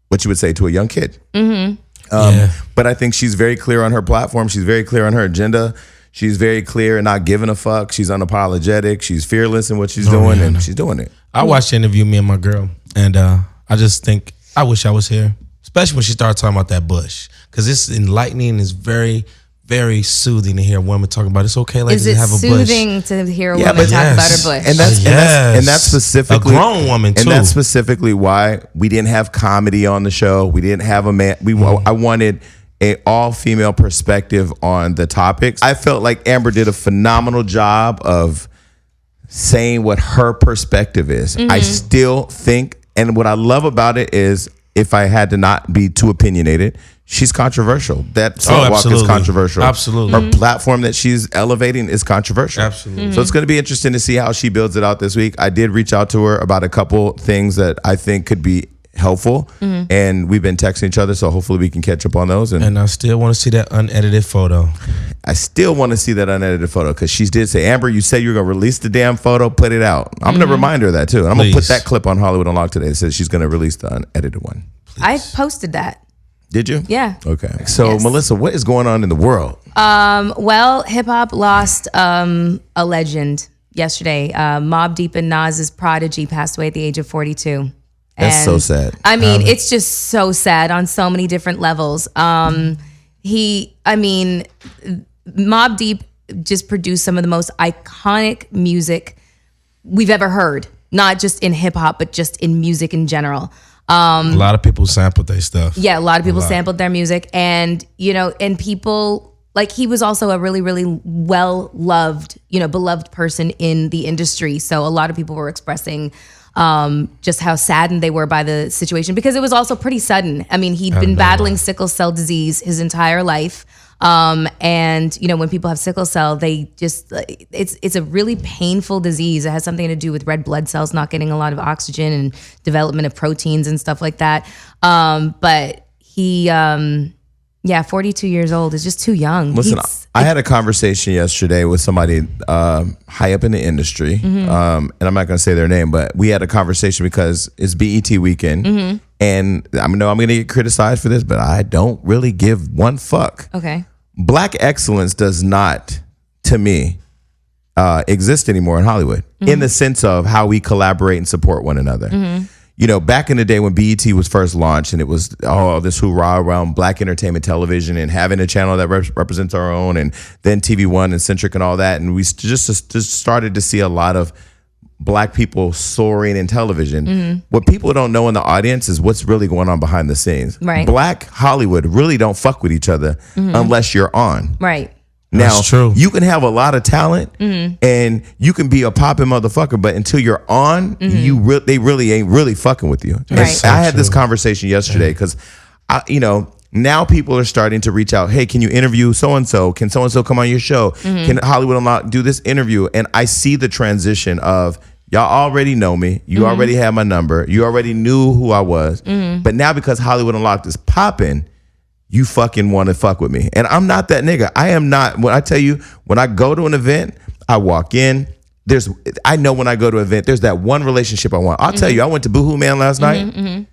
would say to a young kid. But I think she's very clear on her platform. She's very clear on her agenda. She's very clear and not giving a fuck. She's unapologetic. She's fearless in what she's doing, and she's doing it. I watched the interview, me and my girl, and I just think I wish I was here, especially when she started talking about that bush, because it's enlightening. It's very, very soothing to hear a woman talking about it's okay, ladies, to have a bush. Is it soothing to hear a woman talk about her bush? And that's specifically a grown woman too. And that's specifically why we didn't have comedy on the show. We didn't have a man. I wanted an all-female perspective on the topics. I felt like Amber did a phenomenal job of saying what her perspective is. I still think, and what I love about it is, if I had to not be too opinionated, she's controversial. That walk is controversial. Absolutely. Her platform that she's elevating is controversial. Absolutely. So it's going to be interesting to see how she builds it out this week. I did reach out to her about a couple things that I think could be helpful, and we've been texting each other, so hopefully we can catch up on those. And I still want to see that unedited photo. I still want to see that unedited photo, because she did say, Amber, you said you were going to release the damn photo, put it out. I'm going to remind her of that too. And I'm going to put that clip on Hollywood Unlocked today that says she's going to release the unedited one. Please. I posted that. Did you? Yeah. Okay. So Melissa, what is going on in the world? Well, hip hop lost a legend yesterday. Mobb Deep and Nas's prodigy passed away at the age of 42. That's so sad. I mean, it's just so sad on so many different levels. Mobb Deep just produced some of the most iconic music we've ever heard, not just in hip hop, but just in music in general. A lot of people sampled their stuff. Yeah, a lot of people sampled their music, and and people, like, he was also a really, really well-loved, beloved person in the industry. So a lot of people were expressing just how saddened they were by the situation, because it was also pretty sudden. I mean, he'd been battling sickle cell disease his entire life. And when people have sickle cell, they just, it's a really painful disease. It has something to do with red blood cells not getting a lot of oxygen and development of proteins and stuff like that. But he, 42 years old is just too young. Listen, I had a conversation yesterday with somebody high up in the industry, and I'm not going to say their name, but we had a conversation because it's BET weekend, and I know I'm going to get criticized for this, but I don't really give one fuck. Okay. Black excellence does not, to me, exist anymore in Hollywood, in the sense of how we collaborate and support one another. Back in the day when BET was first launched, and it was this hoorah around black entertainment television and having a channel that represents our own, and then TV One and Centric and all that, and we just started to see a lot of black people soaring in television. What people don't know in the audience is what's really going on behind the scenes. Right. Black Hollywood really don't fuck with each other unless you're on. Right. Now, That's true. you can have a lot of talent and you can be a popping motherfucker, but until you're on, they really ain't really fucking with you. Right. So I had this conversation yesterday because, now people are starting to reach out. Hey, can you interview so-and-so? Can so-and-so come on your show? Can Hollywood Unlocked do this interview? And I see the transition of, y'all already know me. You already have my number. You already knew who I was. But now because Hollywood Unlocked is popping, you fucking want to fuck with me. And I'm not that nigga. I am not. When I tell you, when I go to an event, I walk in. I know when I go to an event, there's that one relationship I want. I'll tell you, I went to Boohoo Man last night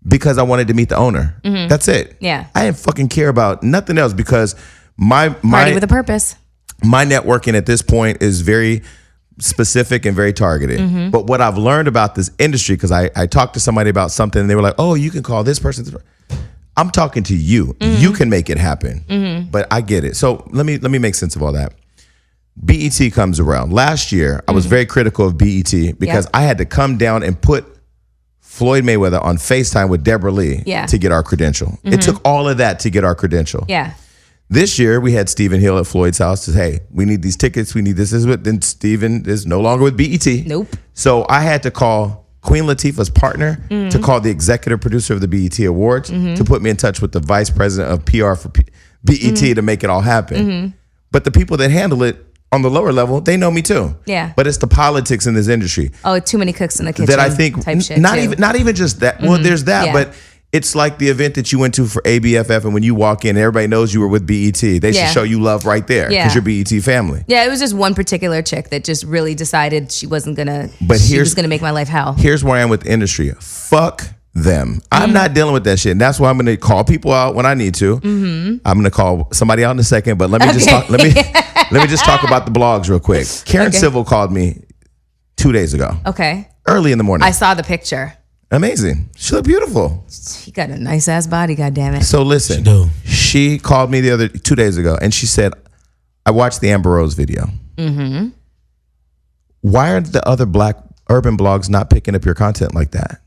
because I wanted to meet the owner. That's it. Yeah. I didn't fucking care about nothing else because my Party with a purpose. my networking at this point is very specific and very targeted. But what I've learned about this industry, because I talked to somebody about something and they were like, oh, you can call this person. I'm talking to you. You can make it happen. But I get it. So let me make sense of all that. BET comes around. Last year, I was very critical of BET because I had to come down and put Floyd Mayweather on FaceTime with Deborah Lee to get our credential. It took all of that to get our credential. Yeah. This year, we had Stephen Hill at Floyd's house. Says, hey, we need these tickets. We need this. Then Stephen is no longer with BET. Nope. So I had to call Queen Latifah's partner to call the executive producer of the BET Awards to put me in touch with the vice president of PR for BET to make it all happen. But the people that handle it on the lower level, they know me too. Yeah. But it's the politics in this industry. Oh, too many cooks in the kitchen. That I think type shit not too. even just that. Well, there's that, but it's like the event that you went to for ABFF, and when you walk in, everybody knows you were with BET. They should show you love right there because you're BET family. Yeah, it was just one particular chick that just really decided she wasn't gonna. But she was gonna make my life hell. Here's where I am with the industry. Fuck them. I'm not dealing with that shit. And that's why I'm gonna call people out when I need to. I'm gonna call somebody out in a second, but let me just talk. Let me just talk about the blogs real quick. Karen Civil called me 2 days ago. Okay. Early in the morning. I saw the picture. Amazing. She looked beautiful. She got a nice ass body, goddammit. So listen, she called me 2 days ago and she said, I watched the Amber Rose video. Why are the other black urban blogs not picking up your content like that?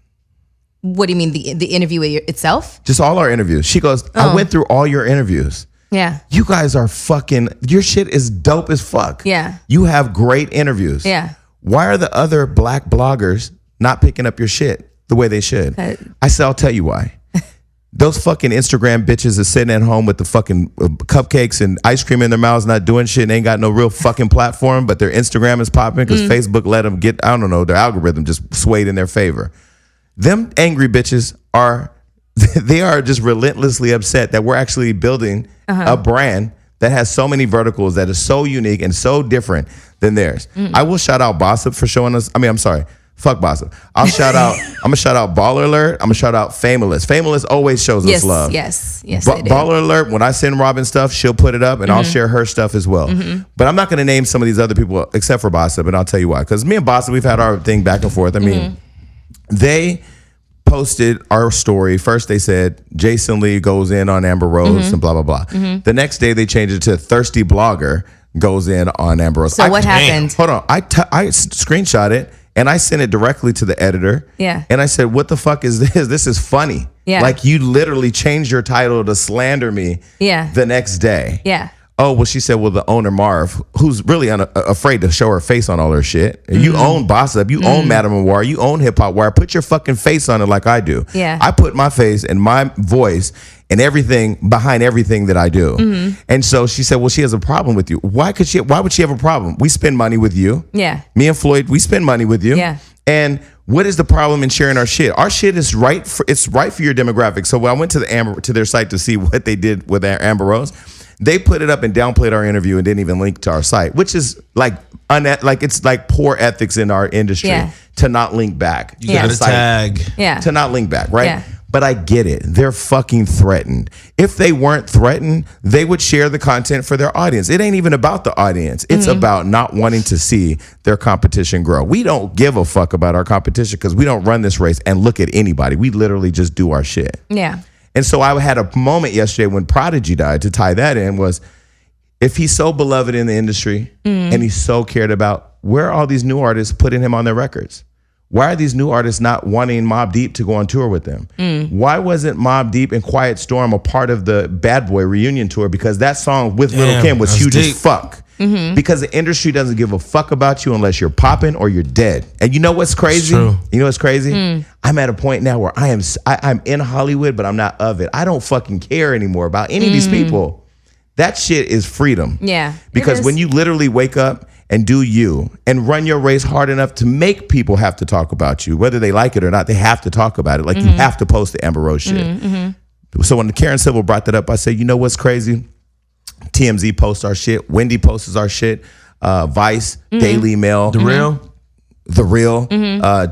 What do you mean, the interview itself? Just all our interviews. She goes, I went through all your interviews. Yeah. You guys are fucking, your shit is dope as fuck. Yeah. You have great interviews. Yeah. Why are the other black bloggers not picking up your shit the way they should? I said, I'll tell you why. Those fucking Instagram bitches are sitting at home with the fucking cupcakes and ice cream in their mouths, not doing shit, and ain't got no real fucking platform, but their Instagram is popping because Facebook let them get, I don't know, their algorithm just swayed in their favor. Them angry bitches they are just relentlessly upset that we're actually building a brand that has so many verticals that is so unique and so different than theirs. I will shout out Bossip for showing us. I mean, I'm sorry. Fuck Bossip. I'm gonna shout out Baller Alert. I'm gonna shout out Fameless. Fameless always shows us love. Yes, they do. Baller Alert, when I send Robin stuff, she'll put it up and I'll share her stuff as well. But I'm not gonna name some of these other people except for Bossip, and I'll tell you why. Because me and Bossip, we've had our thing back and forth. I mean, they posted our story. First they said Jason Lee goes in on Amber Rose and blah, blah, blah. The next day they changed it to Thirsty Blogger goes in on Amber Rose. So what happened? Hold on. I screenshot it and I sent it directly to the editor. Yeah. And I said, what the fuck is this? This is funny. Yeah. Like you literally changed your title to slander me the next day. Yeah. Oh, well, she said, well, the owner, Marv, who's really afraid to show her face on all her shit. You own Bossip. You own Madam War. You own Hip Hop Wire. Put your fucking face on it like I do. Yeah. I put my face and my voice and everything behind everything that I do. And so she said, well, she has a problem with you. Why would she have a problem? We spend money with you. Yeah. Me and Floyd, we spend money with you. Yeah. And what is the problem in sharing our shit? Our shit is right for your demographic. So when I went to their site to see what they did with Amber Rose, they put it up and downplayed our interview and didn't even link to our site, which is it's like poor ethics in our industry to not link back. You got to tag. Yeah. To not link back, right? Yeah. But I get it. They're fucking threatened. If they weren't threatened, they would share the content for their audience. It ain't even about the audience. It's about not wanting to see their competition grow. We don't give a fuck about our competition because we don't run this race and look at anybody. We literally just do our shit. Yeah. And so I had a moment yesterday when Prodigy died, to tie that in, was if he's so beloved in the industry and he's so cared about, where are all these new artists putting him on their records? Why are these new artists not wanting Mobb Deep to go on tour with them? Why wasn't Mobb Deep and Quiet Storm a part of the Bad Boy reunion tour? Because that song with Lil' Kim was huge as fuck. Because the industry doesn't give a fuck about you unless you're popping or you're dead. And you know what's crazy? You know what's crazy? I'm at a point now where I'm in Hollywood, but I'm not of it. I don't fucking care anymore about any of these people. That shit is freedom. Yeah. Because when you literally wake up and do you and run your race hard enough to make people have to talk about you, whether they like it or not, they have to talk about it. Like you have to post the Amber Rose shit. So when Karen Civil brought that up, I said, you know what's crazy? TMZ posts our shit. Wendy posts our shit. Vice, Daily Mail. The Real?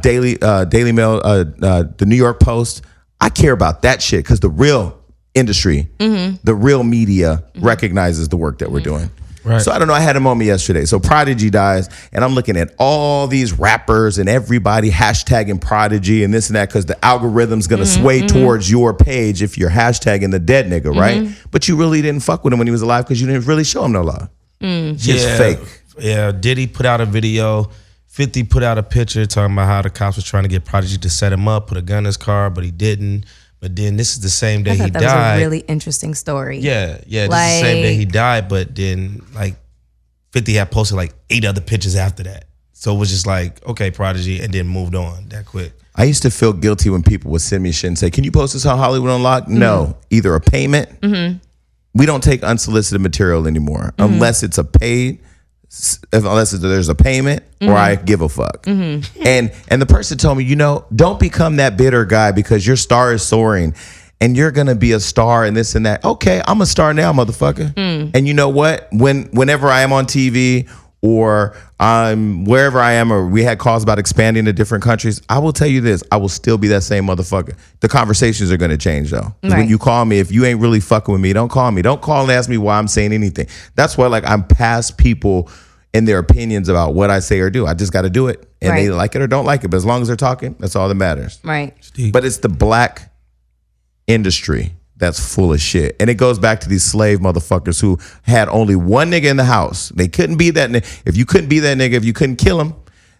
Daily Mail, the New York Post. I care about that shit because the real industry, the real media recognizes the work that we're doing. Right. So I don't know, I had a moment yesterday. So Prodigy dies, and I'm looking at all these rappers and everybody hashtagging Prodigy and this and that because the algorithm's gonna sway towards your page if you're hashtagging the dead nigga, right? But you really didn't fuck with him when he was alive because you didn't really show him no love. Shit's fake. Yeah, Diddy put out a video. 50 put out a picture talking about how the cops was trying to get Prodigy to set him up, put a gun in his car, but he didn't. But then this is the same day he died. That was a really interesting story. Yeah. This is the same day he died, but then like 50 had posted like 8 other pictures after that. So it was just like, okay, Prodigy, and then moved on that quick. I used to feel guilty when people would send me shit and say, can you post this on Hollywood Unlocked? No, either a payment. We don't take unsolicited material anymore unless it's a paid, unless there's a payment or I give a fuck. And the person told me, you know, don't become that bitter guy because your star is soaring and you're gonna be a star and this and that. Okay, I'm a star now, motherfucker. And you know what? Whenever I am on TV or I'm wherever I am, or we had calls about expanding to different countries, I will tell you this, I will still be that same motherfucker. The conversations are gonna change though. When you call me, if you ain't really fucking with me, don't call me. Don't call and ask me why I'm saying anything. That's why like I'm past people and their opinions about what I say or do. I just got to do it. And they like it or don't like it. But as long as they're talking, that's all that matters. Right. But it's the black industry that's full of shit. And it goes back to these slave motherfuckers who had only one nigga in the house. They couldn't be that nigga. If you couldn't be that nigga, if you couldn't kill him,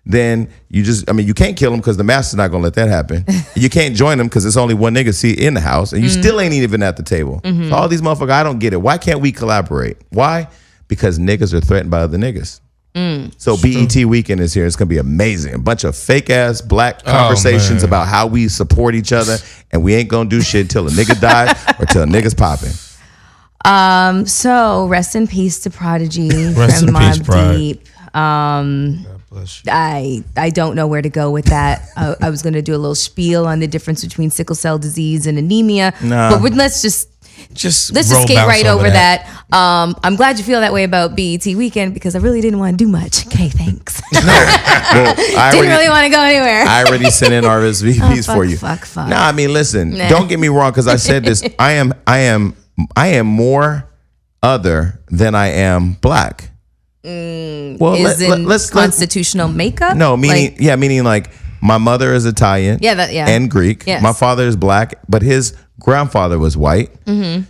then you can't kill him because the master's not going to let that happen. You can't join him because there's only one nigga in the house. And you still ain't even at the table. So all these motherfuckers, I don't get it. Why can't we collaborate? Why? Because niggas are threatened by other niggas. So BET Weekend is here. It's going to be amazing. A bunch of fake ass black conversations about how we support each other, and we ain't going to do shit till a nigga dies or till a nigga's popping. So rest in peace to Prodigy Rest from in peace, Mobb Deep. I don't know where to go with that. I was going to do a little spiel on the difference between sickle cell disease and anemia, but let's just skate right over that. I'm glad you feel that way about BET Weekend because I really didn't want to do much. Okay, thanks. Didn't really want to go anywhere. I already sent in RSVPs for you. Fuck. No, I mean, listen. Don't get me wrong, because I said this. I am more other than I am black. Well, let's constitutional makeup. No, meaning like my mother is Italian. And Greek. Yes. My father is black, but his grandfather was white.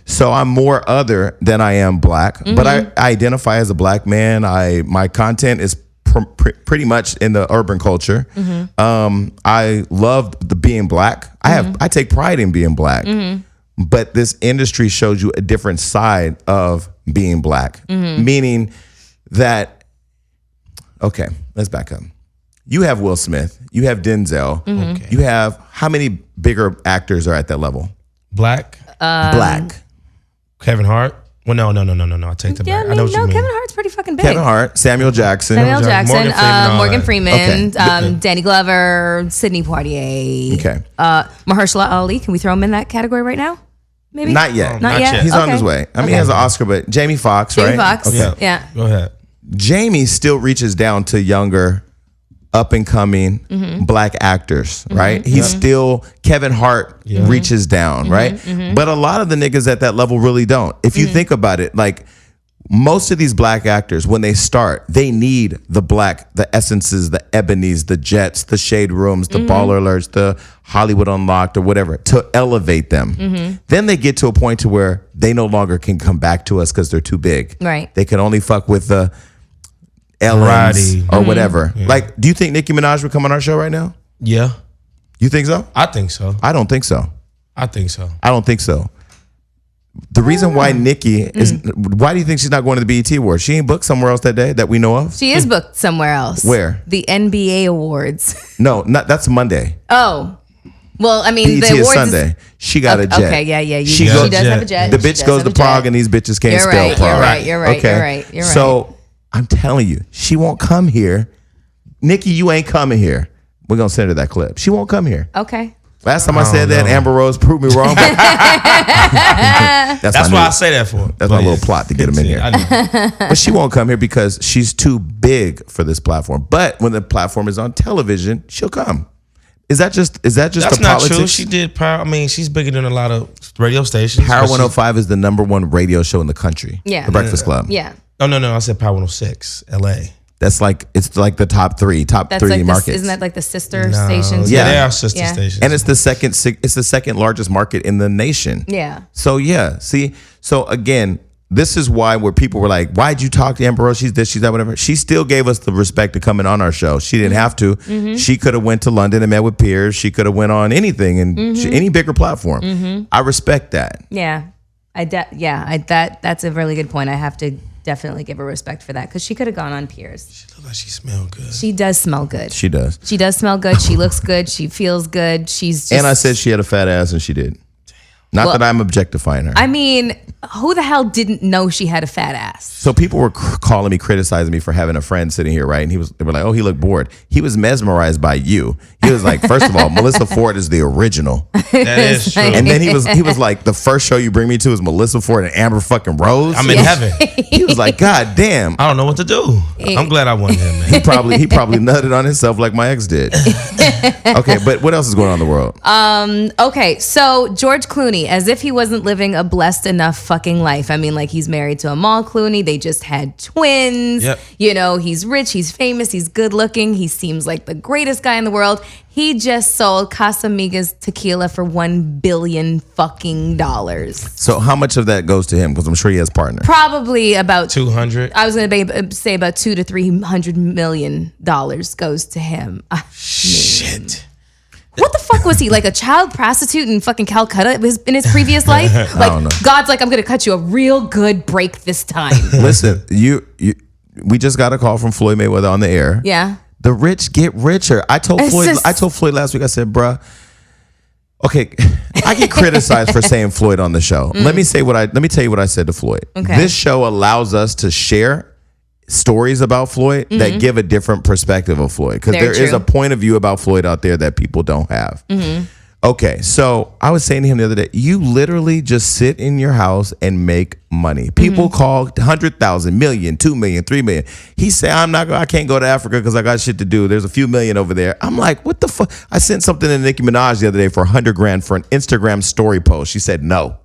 So I'm more other than I am black, but I identify as a black man. My content is pretty much in the urban culture. I love being black. I take pride in being black. But this industry shows you a different side of being black, meaning that, okay, let's back up. You have Will Smith, you have Denzel, you have, how many bigger actors are at that level? Black. Kevin Hart. Well, no. I take that back. I know what you mean. Kevin Hart's pretty fucking big. Kevin Hart, Samuel Jackson, Morgan Freeman, Danny Glover, Sidney Poitier. Okay. Mahershala Ali. Can we throw him in that category right now? Maybe not yet. Not yet. He's on his way. I mean, he has an Oscar, but Jamie Foxx, right? Jamie Foxx. Okay. Yeah. Go ahead. Jamie still reaches down to younger, up and coming black actors, right? He's still, Kevin Hart reaches down, right? But a lot of the niggas at that level really don't. If you think about it, like most of these black actors, when they start, they need the essences, the ebonies, the jets, the shade rooms, the baller alerts, the Hollywood Unlocked or whatever to elevate them. Then they get to a point to where they no longer can come back to us because they're too big. Right. They can only fuck with the Ellen's Variety. or whatever. Like, do you think Nicki Minaj would come on our show right now? Yeah, You think so? I think so. I don't think so. I think so. I don't think so. The reason why Nicki is, why do you think she's not going to the BET Awards? She ain't booked somewhere else that day that we know of? She is booked somewhere else. Where? The NBA Awards. No, that's Monday. Oh. Well, I mean, BET the is awards Sunday. She got a jet. Okay, yeah. She She goes- does have a jet. The She bitch does goes have to a jet. Prague and these bitches can't You're spell right, Prague. you're right, you're right, you're right, you're right. So I'm telling you, she won't come here. Nikki, you ain't coming here. We're going to send her that clip. She won't come here. Okay. Last time I said that, know. Amber Rose proved me wrong. That's why I say that for. That's my little plot to get him in here. I know. But she won't come here because she's too big for this platform. But when the platform is on television, she'll come. Is that just That's the not politics? true. She did Power. I mean, she's bigger than a lot of radio stations. Power but she- 105 is the #1 radio show in the country. Yeah. The Breakfast Club. Yeah. Oh no, I said Power 106, LA. It's like the top three That's like markets. isn't that like the sister No. stations? Yeah, Yeah. they are sister Yeah. stations. And it's the second largest market in the nation. Yeah. So yeah, see, so again, this is why where people were like, "Why'd you talk to Amber Rose? She's this, she's that, whatever." She still gave us the respect to coming on our show. She didn't have to. She could have went to London and met with peers. She could have went on anything and any bigger platform. I respect that. Yeah. That's a really good point. I have to definitely give her respect for that because she could have gone on Piers. She look like she smelled good. She does smell good. She does. She does smell good. She looks good. She feels good. She's just, And I said she had a fat ass, and she did. Not that I'm objectifying her. I mean, who the hell didn't know she had a fat ass? So people were calling me, criticizing me for having a friend sitting here, right? And they were like, "Oh, he looked bored." He was mesmerized by you. He was like, first of all, Melissa Ford is the original, That is true. and then he was like, the first show you bring me to is Melissa Ford and Amber fucking Rose. I'm in heaven. He was like, God damn. I don't know what to do. I'm glad I wasn't him, man. He probably nutted on himself like my ex did. Okay, but what else is going on in the world? Okay, so George Clooney, as if he wasn't living a blessed enough fucking life. I mean, like he's married to Amal Clooney. They just had twins. Yep. You know, he's rich, he's famous, he's good looking. He seems like the greatest guy in the world. He just sold Casamigos tequila for $1 billion fucking dollars. So how much of that goes to him? Because I'm sure he has partners. Probably about 200. I was going to say about $200 to $300 million goes to him. Shit. What the fuck was he, like a child prostitute in fucking Calcutta in his previous life? Like don't know. God's like, I'm gonna cut you a real good break this time. Listen, we just got a call from Floyd Mayweather on the air. Yeah. The rich get richer. I told Floyd last week, I said, bruh, okay, I get criticized for saying Floyd on the show. Let me tell you what I said to Floyd. Okay. This show allows us to share stories about Floyd that give a different perspective of Floyd, because Very there is true. a point of view about Floyd out there that people don't have. Okay, so I was saying to him the other day, you literally just sit in your house and make money. People call 100,000, million, 2 million, 3 million. He said, I can't go to Africa because I got shit to do. There's a few million over there. I'm like, what the fuck? I sent something to Nicki Minaj the other day for $100,000 for an Instagram story post. She said no.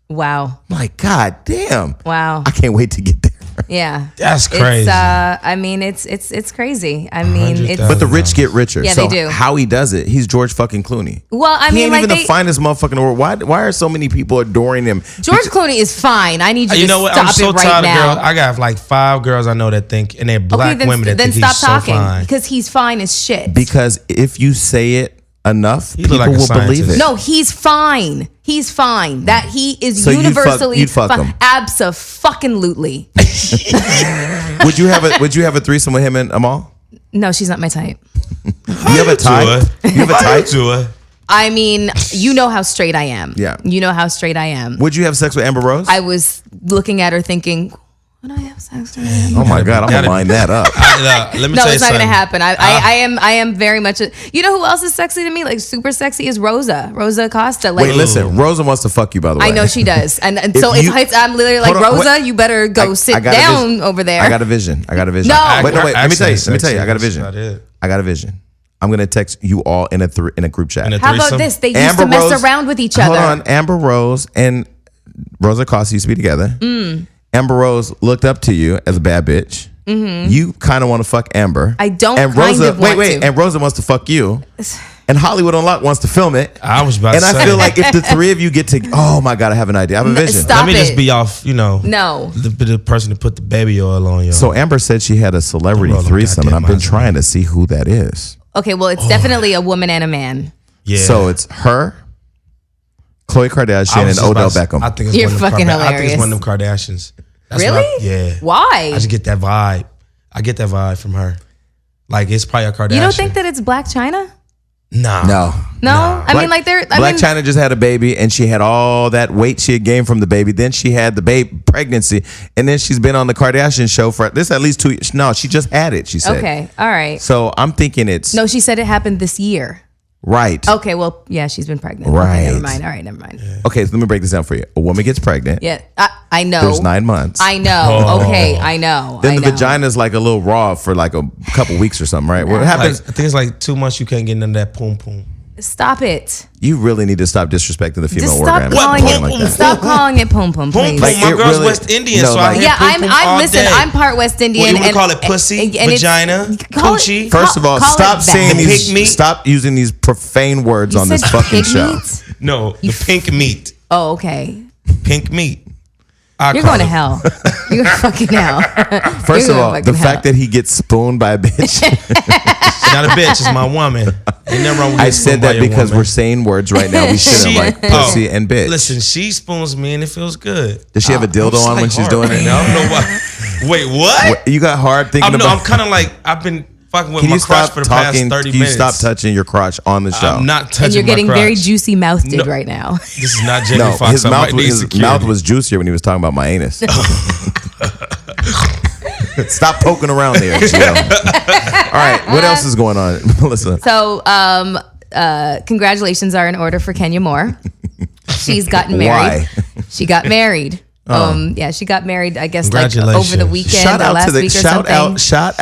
Wow. I'm like, God damn. Wow. I can't wait to get there. Yeah. That's crazy. It's, I mean, it's crazy. I mean, it's 100,000. But the rich get richer. Yeah, so they do. how he does it, he's George fucking Clooney. well, I He mean, ain't like even the finest motherfucker in the world. Why are so many people adoring him? George Clooney is fine. I need you, You to know what? stop I'm so it right tired now. of girls. I got like 5 girls I know that think, and they're black then, women that then think stop he's talking so fine. because he's fine as shit. Because if you say it enough, He people look like a will believe scientist. it. No, he's fine. He's fine. That he is So universally you'd fuck him. Abso-fucking-lutely. Would you have a threesome with him and Amal? No, she's not my type. You have a type? You have a type? to it. I mean, you know how straight I am. Yeah. You know how straight I am. Would you have sex with Amber Rose? I was looking at her thinking, would I have sex with him? Oh my God, I'm gonna line that up. Let me No, tell you it's not something. gonna happen. I am very much. You know who else is sexy to me? Like super sexy is Rosa Acosta. Like, Wait, listen, Rosa wants to fuck you, by the way. I know she does, and so you- I'm literally like, Hold on, Rosa, wait. you better go I sit got a down vision. over there. I got a vision. No. Wait, no, wait. Let me tell you. I got a vision. That's not it. I got a vision. I'm gonna text you all in a group chat. In a How about threesome? this? They used Amber to mess Rose- around with each other. Hold on, Amber Rose and Rosa Acosta used to be together. Amber Rose looked up to you as a bad bitch. You kind of want to fuck Amber. I don't And kind Rosa, of want wait, to. and Rosa wants to fuck you. and Hollywood Unlocked wants to film it. I was about to say. And I feel like if the three of you get to, oh my God, I have an idea. I have a vision. Stop Let me it. just be off, No. the person to put the baby oil on you. So Amber said she had a celebrity Roll them threesome, and I've goddamn been eyes. trying to see who that is. Okay, well, it's definitely a woman and a man. yeah. So it's her, Khloe I Kardashian, was and just Odell about to- Beckham. I think it's You're one of them fucking I think hilarious. it's one of them Kardashians. That's Really? what yeah. Why? I just get that vibe. I get that vibe from her. Like it's probably a Kardashian. You don't think that it's Black China? Nah. No. No? I mean, like, Black China just had a baby, and she had all that weight she had gained from the baby. Then she had the baby pregnancy, and then she's been on the Kardashian show for this at least 2 years. No, she just had it, she said. Okay, all right. So I'm thinking it's No, she said it happened this year. right. Okay, well, yeah, she's been pregnant. Right. Okay, never mind. All right, never mind. Okay, so let me break this down for you. A woman gets pregnant. Yeah, I know. There's 9 months. I know. Okay, I know. Then I the know. vagina's like a little raw for like a couple weeks or something, right? What Like, happens? I think it's like 2 months you can't get none of that poom poom. Stop it. You really need to stop disrespecting the female Just organ. stop calling What? it. Stop calling it pom pom, Poom please. poom. Like, My it girl's really- West Indian, no, so like- I Yeah, hear poom poom all listen, day. I'm part West Indian. What, you wanna and- call it pussy, and it's- vagina, call it- coochie? First of all, call it stop saying vag. these. Pig meat? Stop using these profane words You on this said fucking pig show. meat? No, the pink meat. Oh, okay. Pink meat. You're going to hell. You're fucking hell. First You're of all, going the fucking fact that he gets spooned by a bitch. She's not a bitch. It's my woman. Ain't nothing wrong with I getting said spooned by that your because woman. we're saying words right now. We shouldn't She- like pussy and bitch. Listen, she spoons me and it feels good. Does she have a dildo on when she's doing it? I don't know why. Wait, what? You got hard thinking I'm about. kind of like I've been fucking with Can my you crotch stop for the talking? past 30 Can you minutes. stop touching your crotch on the show? I'm not touching And you're my getting very crotch. juicy mouthed No. right now. This is not Jamie No, Foxx. his I mouth, might need his security. mouth was juicier when he was talking about my anus. Stop poking around there, Gio. All right, what else is going on, Melissa? So, congratulations are in order for Kenya Moore. She's gotten married. Why? She got married. Yeah, she got married. I guess like Congratulations. over the weekend Shout or out last to the week or something. shout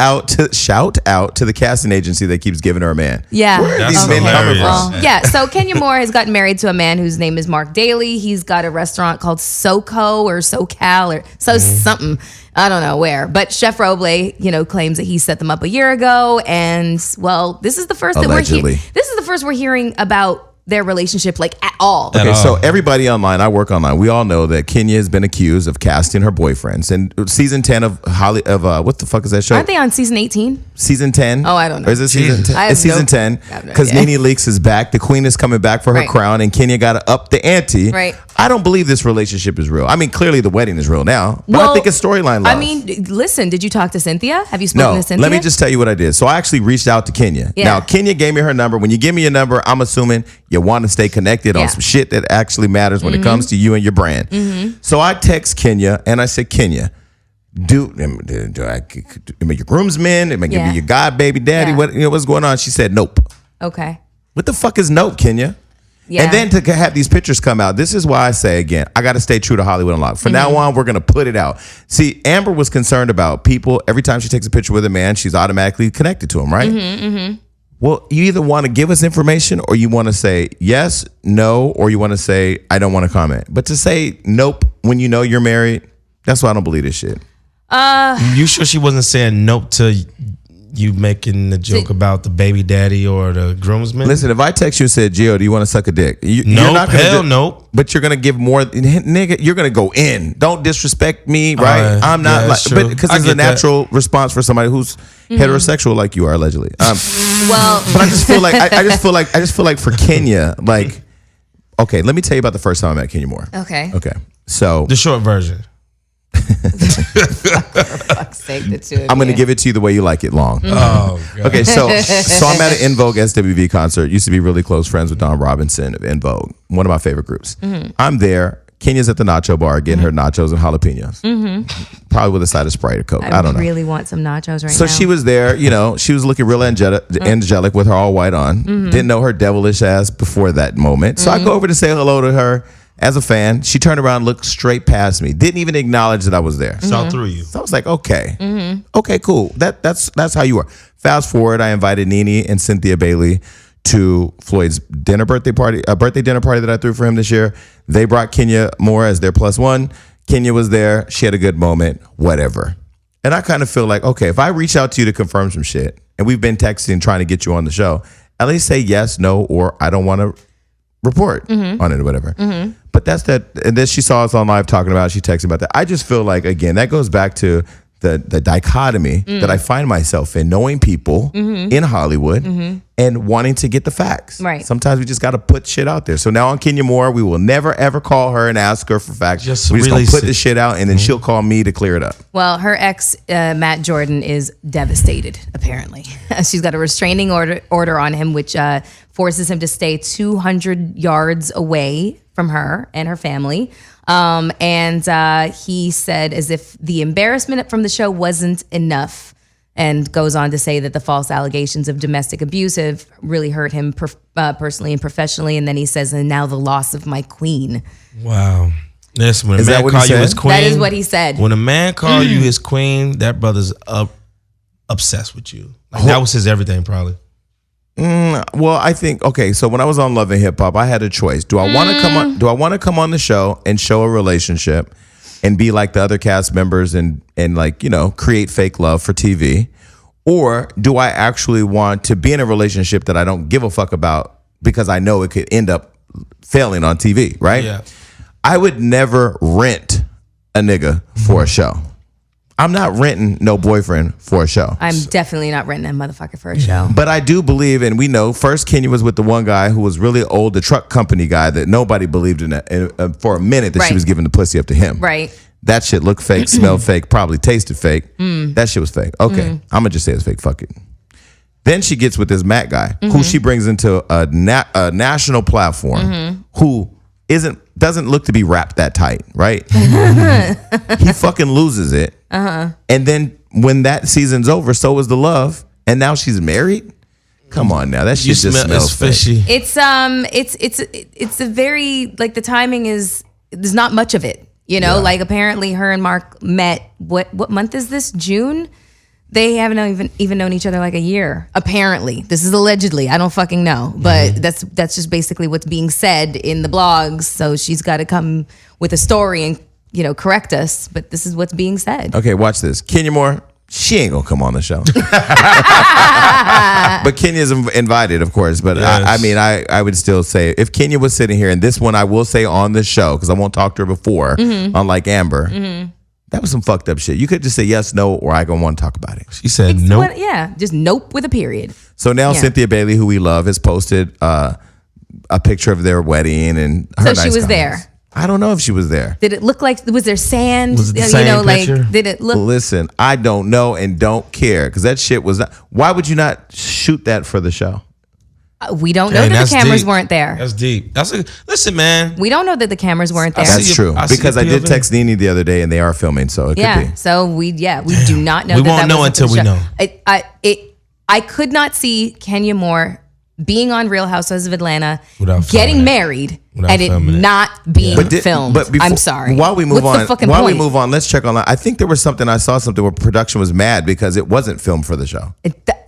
out to the casting agency that keeps giving her a man. Yeah. Where are That's these men coming hilarious. from? Well, yeah. So Kenya Moore has gotten married to a man whose name is Mark Daly. He's got a restaurant called SoCo or SoCal or something. I don't know where. But Chef Roble, claims that he set them up a year ago. And well, this is the first Allegedly. this is the first we're hearing about their relationship like at all. At Okay, all. so everybody online, I work online. We all know that Kenya has been accused of casting her boyfriends. And season 10 of what the fuck is that show? Aren't they on season 18? Season 10? Oh, I don't know. Or is it season Jesus. 10? I have It's season no- 10 I have no because idea. Nene Leakes is back. The queen is coming back for her Right. crown, and Kenya got to up the ante. Right. I don't believe this relationship is real. I mean, clearly the wedding is real now, but I think it's storyline love. I mean, listen, did you talk to Cynthia? Have you spoken no, to Cynthia? let me just tell you what I did. So I actually reached out to Kenya. Yeah. Now, Kenya gave me her number. When you give me your number, I'm assuming you want to stay connected on Yeah. some shit that actually matters when it comes to you and your brand. So I text Kenya and I said, Kenya, do I am I your groomsman? Am I gonna Yeah. be your god baby daddy? Yeah. What's going on? She said, nope. Okay. What the fuck is nope, Kenya? Yeah. And then to have these pictures come out, this is why I say again, I got to stay true to Hollywood Unlocked. From now on, we're going to put it out. See, Amber was concerned about people, every time she takes a picture with a man, she's automatically connected to him, right? Well, you either want to give us information or you want to say yes, no, or you want to say, I don't want to comment. But to say nope when you know you're married, that's why I don't believe this shit. You sure she wasn't saying nope to you making the joke about the baby daddy or the groomsman? Listen, if I text you and said, Gio, do you want to suck a dick? You're Nope, not gonna hell nope. But you're going to give more, nigga, you're going to go in. Don't disrespect me, right? I'm not yeah, like, that's true. because I it's a get that. natural response for somebody who's heterosexual like you are, allegedly. Well, But I just feel like, I just feel like for Kenya, like, okay, let me tell you about the first time I met Kenya Moore. okay. Okay. So The short version. Fuck's sake, the two of I'm going to you. give it to you the way you like it long. Oh, God. Okay, so I'm at an In Vogue SWV concert. Used to be really close friends with Don Robinson of In Vogue, one of my favorite groups. I'm there. Kenya's at the nacho bar getting her nachos and jalapenos, probably with a side of Sprite or Coke. I don't know. really want some nachos right So now. she was there, she was looking real angelic with her all white on. Didn't know her devilish ass before that moment. So I go over to say hello to her as a fan. She turned around, looked straight past me, didn't even acknowledge that I was there. Saw through you. So I was like, okay, okay, cool. That's how you are. Fast forward, I invited Nene and Cynthia Bailey to Floyd's birthday dinner party that I threw for him this year. They brought Kenya Moore as their +1. Kenya was there. She had a good moment, whatever. And I kind of feel like, okay, if I reach out to you to confirm some shit, and we've been texting trying to get you on the show, at least say yes, no, or I don't want to report on it or whatever. But that's that. And then she saw us on live talking about it. She texted about that. I just feel like, again, that goes back to the dichotomy that I find myself in, knowing people in Hollywood and wanting to get the facts. Right. Sometimes we just got to put shit out there. So now on Kenya Moore, we will never ever call her and ask her for facts. Just We're just going to put release it. the shit out, and then she'll call me to clear it up. Well, her ex, Matt Jordan, is devastated, apparently. She's got a restraining order on him, which forces him to stay 200 yards away from her and her family. And he said, as if the embarrassment from the show wasn't enough, and goes on to say that the false allegations of domestic abuse have really hurt him personally and professionally. And then he says, and now the loss of my queen. Wow. Listen, when Is a that man what he call you said? his queen, That is what he said. When a man call you his queen, that brother's obsessed with you. Like, that was his everything, probably. Well, I think, okay, so when I was on Love and Hip Hop, I had a choice. Do I want to come on? Do I want to come on the show and show a relationship and be like the other cast members and like, you know, create fake love for TV? Or do I actually want to be in a relationship that I don't give a fuck about because I know it could end up failing on TV, right? Yeah. I would never rent a nigga for a show. I'm not renting no boyfriend for a show. I'm definitely not renting that motherfucker for a show. But I do believe, and we know, first Kenya was with the one guy who was really old, the truck company guy that nobody believed in for a minute that Right. she was giving the pussy up to him. Right. That shit looked fake, smelled fake, probably tasted fake. That shit was fake. Okay, I'm going to just say it's fake. Fuck it. Then she gets with this Matt guy who she brings into a national platform who doesn't look to be wrapped that tight, right? He fucking loses it. And then when that season's over, so is the love. And now she's married? Come on now. That shit just smells fishy. fake. It's a very, like, the timing is, there's not much of it. You know, like, apparently her and Mark met, what month is this? June? They haven't even known each other like a year. Apparently. This is allegedly. I don't fucking know. But that's just basically what's being said in the blogs. So she's got to come with a story and, you know, correct us. But this is what's being said. Okay, watch this. Kenya Moore, she ain't gonna come on the show. But Kenya's invited, of course. But Yes. I would still say, if Kenya was sitting here, and this one I will say on the show, because I won't talk to her before, unlike Amber, that was some fucked up shit. You could just say yes, no, or I don't want to talk about it. She said It's nope. just nope with a period. So now Yeah. Cynthia Bailey, who we love, has posted a picture of their wedding and her So nice she was comments. there. I don't know if she was there. Did it look like, was there sand? Was it the same picture? Did it look? Listen, I don't know and don't care because that shit was not. Why would you not shoot that for the show? We don't know Hey, that that's the cameras deep. weren't there. That's deep. Listen, man. We don't know that the cameras weren't there. That's true I see because the I did POV. text Nene the other day and they are filming, so it could Yeah. be. So we do not know. We that won't that know wasn't for until the we show. I could not see Kenya Moore being on Real Housewives of Atlanta, Without getting filming it. married, Without and it filming it. not being filmed. Before, I'm sorry. While we move What's on, the fucking while point? we move on, let's check on that. I think there was something I saw something where production was mad because it wasn't filmed for the show.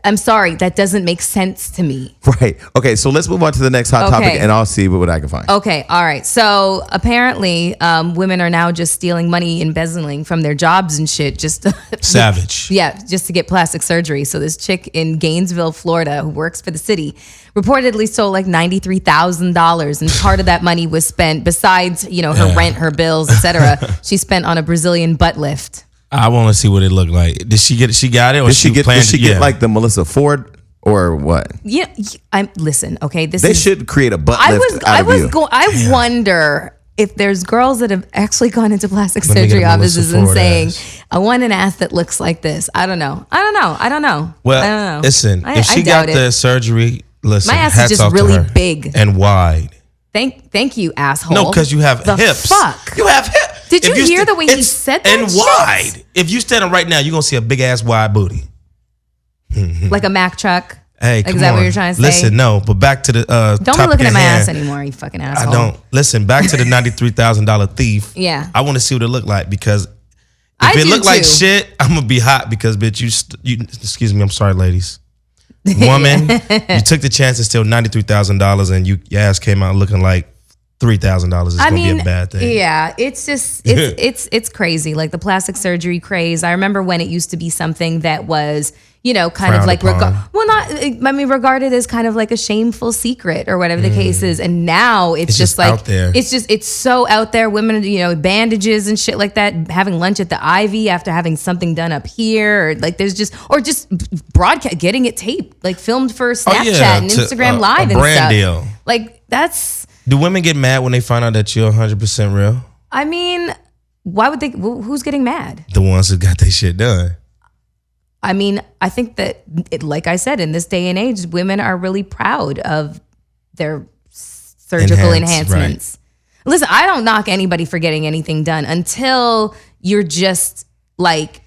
I'm sorry. That doesn't make sense to me. Right. Okay. So let's move on to the next hot topic, Okay. and I'll see what I can find. Okay, all right. So apparently, women are now just stealing money, embezzling from their jobs and shit, just to, Savage. just to get plastic surgery. So this chick in Gainesville, Florida, who works for the city, reportedly stole like $93,000, and part of that money was spent, besides her rent, her bills, etc. She spent on a Brazilian butt lift. I want to see what it looked like. Did she get it? She got it, or Did she planned get like the Melissa Ford or what? Yeah, listen. Okay, this They is. should create a butt lift out of you. I wonder if there's girls that have actually gone into plastic Let me get surgery a Melissa offices and Ford saying, ass. "I want an ass that looks like this." I don't know. Well, I don't know. listen, I if she doubt got the surgery, listen, My ass is hats just off to really her. big. and wide. Thank you, asshole. No, because you have the hips. Fuck. You have hips. Did you hear the way he said that And shit? wide. If you standing right now, you're gonna see a big ass wide booty. Like a Mack truck. Hey, Like, come is that on. what you're trying to say? Listen, no, but back to the Don't be topic looking at my hand. ass anymore, you fucking asshole. I don't. Listen, back to the $93,000 thief. Yeah. I want to see what it looked like because I if it do looked like too. shit, I'm gonna be hot because bitch, you excuse me, I'm sorry, ladies. Woman, you took the chance to steal $93,000 and your ass came out looking like $3,000 is going to be a bad thing. Yeah, it's just it's crazy. Like the plastic surgery craze. I remember when it used to be something that was, you know, kind of like regarded as kind of like a shameful secret or whatever the case is. And now it's just like out there. It's so out there. Women, you know, bandages and shit like that, having lunch at the Ivy after having something done up here, or like there's just broadcast, getting it taped, like filmed for Snapchat and Instagram Live and brand stuff. Deal. Like that's. Do women get mad when they find out that you're 100% real? I mean, why would they? Who's getting mad? The ones who got their shit done. I mean, I think that, like I said, in this day and age, women are really proud of their surgical enhancements. Right. Listen, I don't knock anybody for getting anything done until you're just like,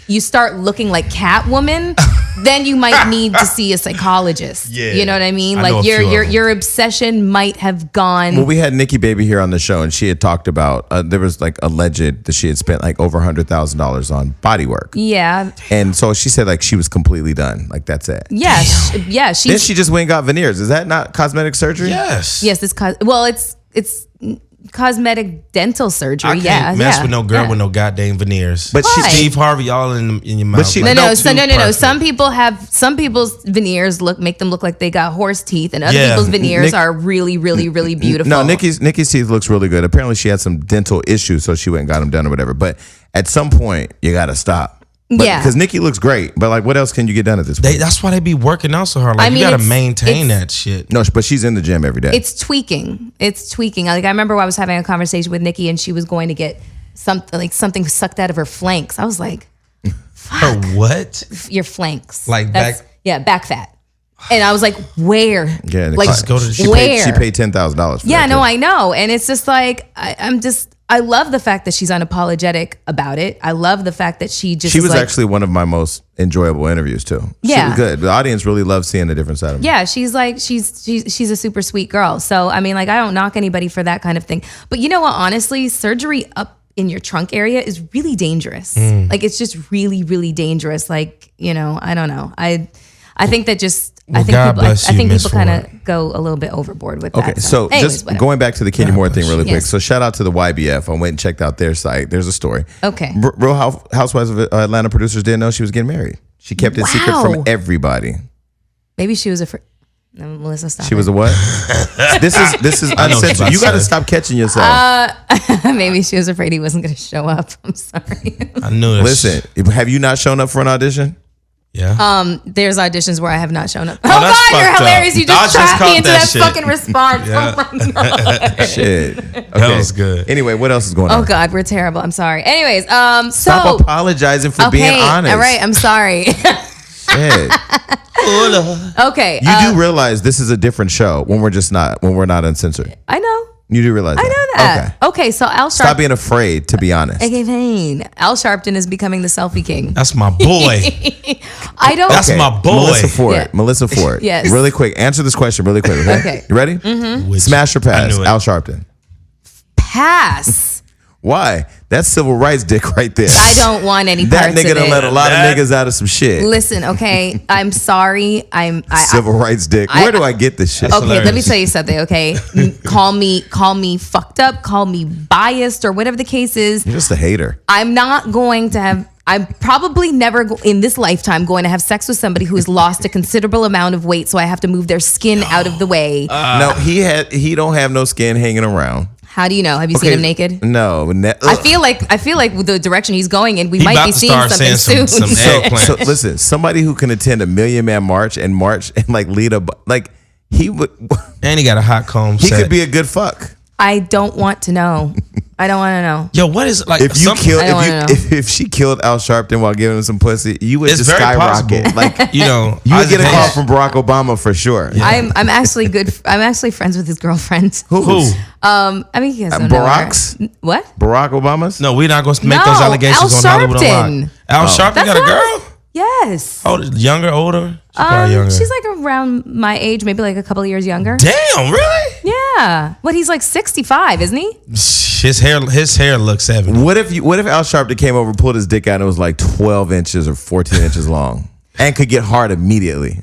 you start looking like Catwoman. Then you might need to see a psychologist. Yeah. You know what I mean? Like your obsession might have gone. Well, we had Nikki Baby here on the show, and she had talked about there was like alleged that she had spent like over $100,000 on body work. Yeah. And so she said like she was completely done. Like that's it. Yeah. Then she just went and got veneers. Is that not cosmetic surgery? Yes. Yes. It's cosmetic dental surgery. I can't mess with no girl with no goddamn veneers. But she's Steve Harvey all in your mouth. No. Some people's veneers make them look like they got horse teeth, and other people's veneers are really, really, really beautiful. No, Nikki's teeth looks really good. Apparently, she had some dental issues, so she went and got them done or whatever. But at some point, you got to stop. Because Nikki looks great, but like, what else can you get done at this point? That's why they be working out so hard. Like, you got to maintain that shit. No, but she's in the gym every day. It's tweaking. Like, I remember I was having a conversation with Nikki, and she was going to get something sucked out of her flanks. I was like, fuck. Her what? Your flanks. Like back? Yeah, back fat. And I was like, where? Yeah, like, just go to she paid $10,000 for that. I know. And it's just like, I love the fact that she's unapologetic about it. I love the fact that she was actually one of my most enjoyable interviews too. Yeah. She was good. The audience really loved seeing a different side of her. Yeah, she's a super sweet girl. So, I mean, like, I don't knock anybody for that kind of thing. But you know what? Honestly, surgery up in your trunk area is really dangerous. Like, it's just really, really dangerous. Like, you know, I don't know. I think that I think people kind of go a little bit overboard with that. Okay, so just going back to the Kenya Moore thing really quick. So shout out to the YBF. I went and checked out their site. There's a story. Okay. Real Housewives of Atlanta producers didn't know she was getting married. She kept it secret from everybody. Maybe she was afraid. No, Melissa, stop. She was a what? This is uncensored. You got to stop catching yourself. Maybe she was afraid he wasn't going to show up. I'm sorry. I knew this. Listen, have you not shown up for an audition? Yeah. There's auditions where I have not shown up. Oh God, you're hilarious. You just trapped me into that fucking response. Yeah. Oh my God. Shit. Okay. That was good. Anyway, what else is going on? Oh God, we're terrible. I'm sorry. Anyways, stop apologizing for being honest. All right, I'm sorry. Shit. Okay. You do realize this is a different show when we're not uncensored. I know. You do realize I know that. Okay, so Al Sharpton. Stop being afraid to be honest. Okay, fine. Al Sharpton is becoming the selfie king. That's my boy. That's my boy. Melissa Ford. Yes. Really quick. Answer this question really quick. Okay. You ready? Mm-hmm. Smash or pass? Al Sharpton. Pass. Why? That's civil rights dick right there. I don't want any parts of it. That nigga done let a lot of niggas out of some shit. Listen, okay, I'm sorry. Civil rights dick. Where do I get this shit? Okay, let me tell you something, okay? Call me fucked up, call me biased, or whatever the case is. You're just a hater. I'm probably never in this lifetime going to have sex with somebody who has lost a considerable amount of weight, so I have to move their skin out of the way. No, he don't have no skin hanging around. How do you know? Have you seen him naked? No. I feel like with the direction he's going in, we might be seeing something soon. So listen, somebody who can attend a Million Man March and like lead he would, and he got a hot comb. He could be a good fuck. I don't want to know. I don't want to know. Yo, what is like if she killed Al Sharpton while giving him some pussy, you would just skyrocket. Like you would get a call from Barack Obama for sure. Yeah. I'm actually good. I'm actually friends with his girlfriend. Who? I mean, you guys don't Barack's? Know her. What? Barack Obama's? No, we're not going to make those allegations on Hollywood Unlocked. Al Sharpton got a girl? Yes. Oh, younger, older? Younger. She's like around my age, maybe like a couple of years younger. Damn, really? Yeah. What? He's like 65, isn't he? His hair looks 70. What if Al Sharpton came over, pulled his dick out, and it was like 12 inches or 14 inches long? and could get hard immediately.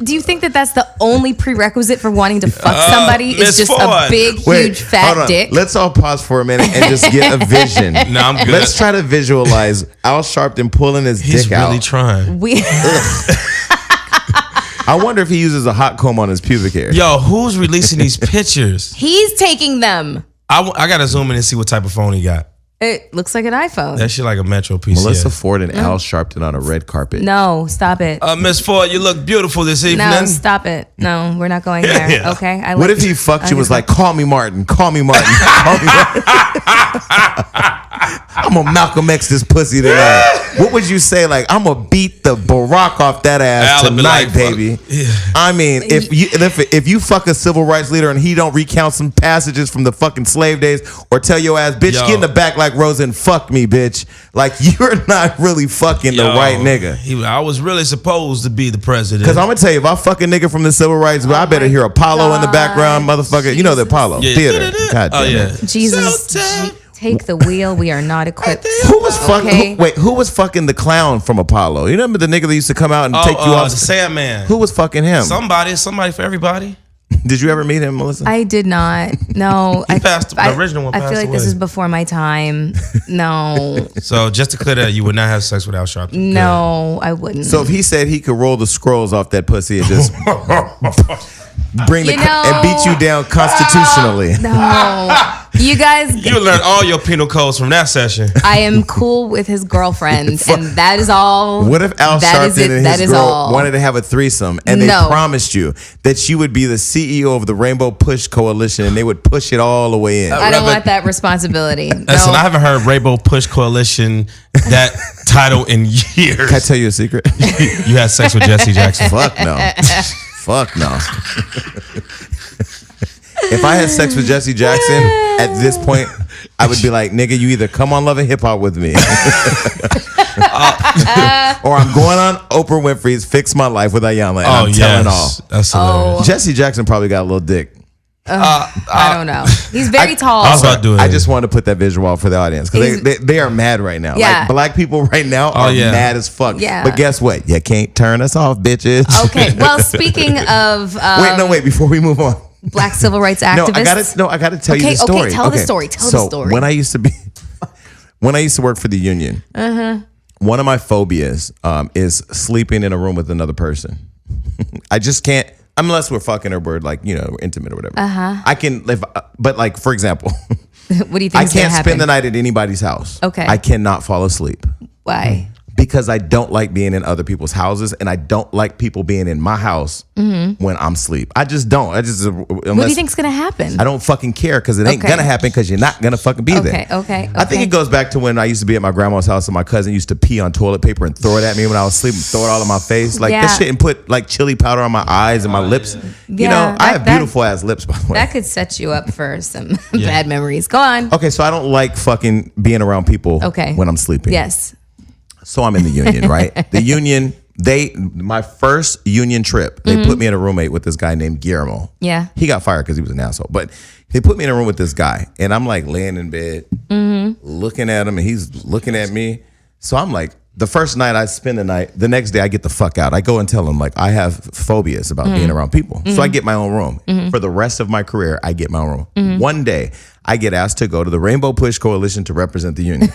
Do you think that that's the only prerequisite for wanting to fuck somebody? Is just a big, huge, fat dick? Let's all pause for a minute and just get a vision. No, I'm good. Let's try to visualize Al Sharpton pulling his He's dick out. really trying. I wonder if he uses a hot comb on his pubic hair. Yo, who's releasing these pictures? He's taking them. I gotta zoom in and see what type of phone he got. It looks like an iPhone. That shit like a Metro PCS. Melissa Ford and Al Sharpton on a red carpet. No, stop it. Miss Ford, you look beautiful this evening. No, stop it. No, we're not going there. Yeah. Okay. What if he fucked you was like, call me Martin, call me Martin, call me Martin. I'm gonna Malcolm X this pussy tonight. What would you say? Like, I'm gonna beat the Barack off that ass Al would be tonight, like, baby. Yeah. I mean, if you fuck a civil rights leader and he don't recount some passages from the fucking slave days or tell your ass, bitch, get in the back like Rosa and fuck me, bitch. Like, you're not really fucking the right nigga. I was really supposed to be the president. Because I'm gonna tell you, if I fuck a nigga from the civil rights, I better hear Apollo in the background, motherfucker. You know the Apollo theater. God damn it. Jesus. Take the wheel. We are not equipped. Who was fucking? Who was fucking the clown from Apollo? You remember the nigga that used to come out and take you off? The Sandman. Who was fucking him? Somebody for everybody. Did you ever meet him, Melissa? I did not. No. The original one I passed feel like away. this is before my time. No. So just to clear that, you would not have sex with Al Sharpton. No, I wouldn't. So if he said he could roll the scrolls off that pussy and just and beat you down constitutionally. No. You guys. You learned all your penal codes from that session. I am cool with his girlfriend, and that is all. What if Al Sharpton and his girl wanted to have a threesome and they promised you that you would be the CEO of the Rainbow Push Coalition and they would push it all the way in? I don't want that responsibility. Listen, I haven't heard Rainbow Push Coalition that title in years. Can I tell you a secret? You had sex with Jesse Jackson. Fuck no. Fuck no. If I had sex with Jesse Jackson at this point, I would be like, nigga, you either come on Love and Hip Hop with me, or I'm going on Oprah Winfrey's Fix My Life with Ayanna, and I'm telling all. That's hilarious. Jesse Jackson probably got a little dick. I don't know. He's very tall. I was about to do it. I just wanted to put that visual for the audience because they are mad right now. Yeah. Like, black people right now are mad as fuck. Yeah. But guess what? You can't turn us off, bitches. Okay. Well, speaking of wait, before we move on. Black civil rights activists. I gotta tell you the story. Okay, tell the story. Tell the story. When I used to work for the union, one of my phobias is sleeping in a room with another person. I just can't, unless we're fucking or we're like, we're intimate or whatever. I can live, but like, for example, what do you think? I can't spend the night at anybody's house. Okay. I cannot fall asleep. Why? Because I don't like being in other people's houses, and I don't like people being in my house when I'm asleep. I just don't. What do you think's gonna happen? I don't fucking care because it ain't gonna happen because you're not gonna fucking be there. Okay. I think it goes back to when I used to be at my grandma's house and my cousin used to pee on toilet paper and throw it at me when I was asleep and throw it all in my face. Like that shit, and put like chili powder on my eyes and my lips. I have beautiful ass lips, by the way. That could set you up for some bad memories. Go on. Okay, so I don't like fucking being around people when I'm sleeping. Yes. So I'm in the union, right? The union, my first union trip, they put me in a roommate with this guy named Guillermo. Yeah. He got fired because he was an asshole. But they put me in a room with this guy, and I'm like laying in bed, looking at him, and he's looking at me. So I'm like, the first night I spend the night, the next day I get the fuck out. I go and tell him, like, I have phobias about being around people. So I get my own room. For the rest of my career, I get my own room. One day, I get asked to go to the Rainbow Push Coalition to represent the union.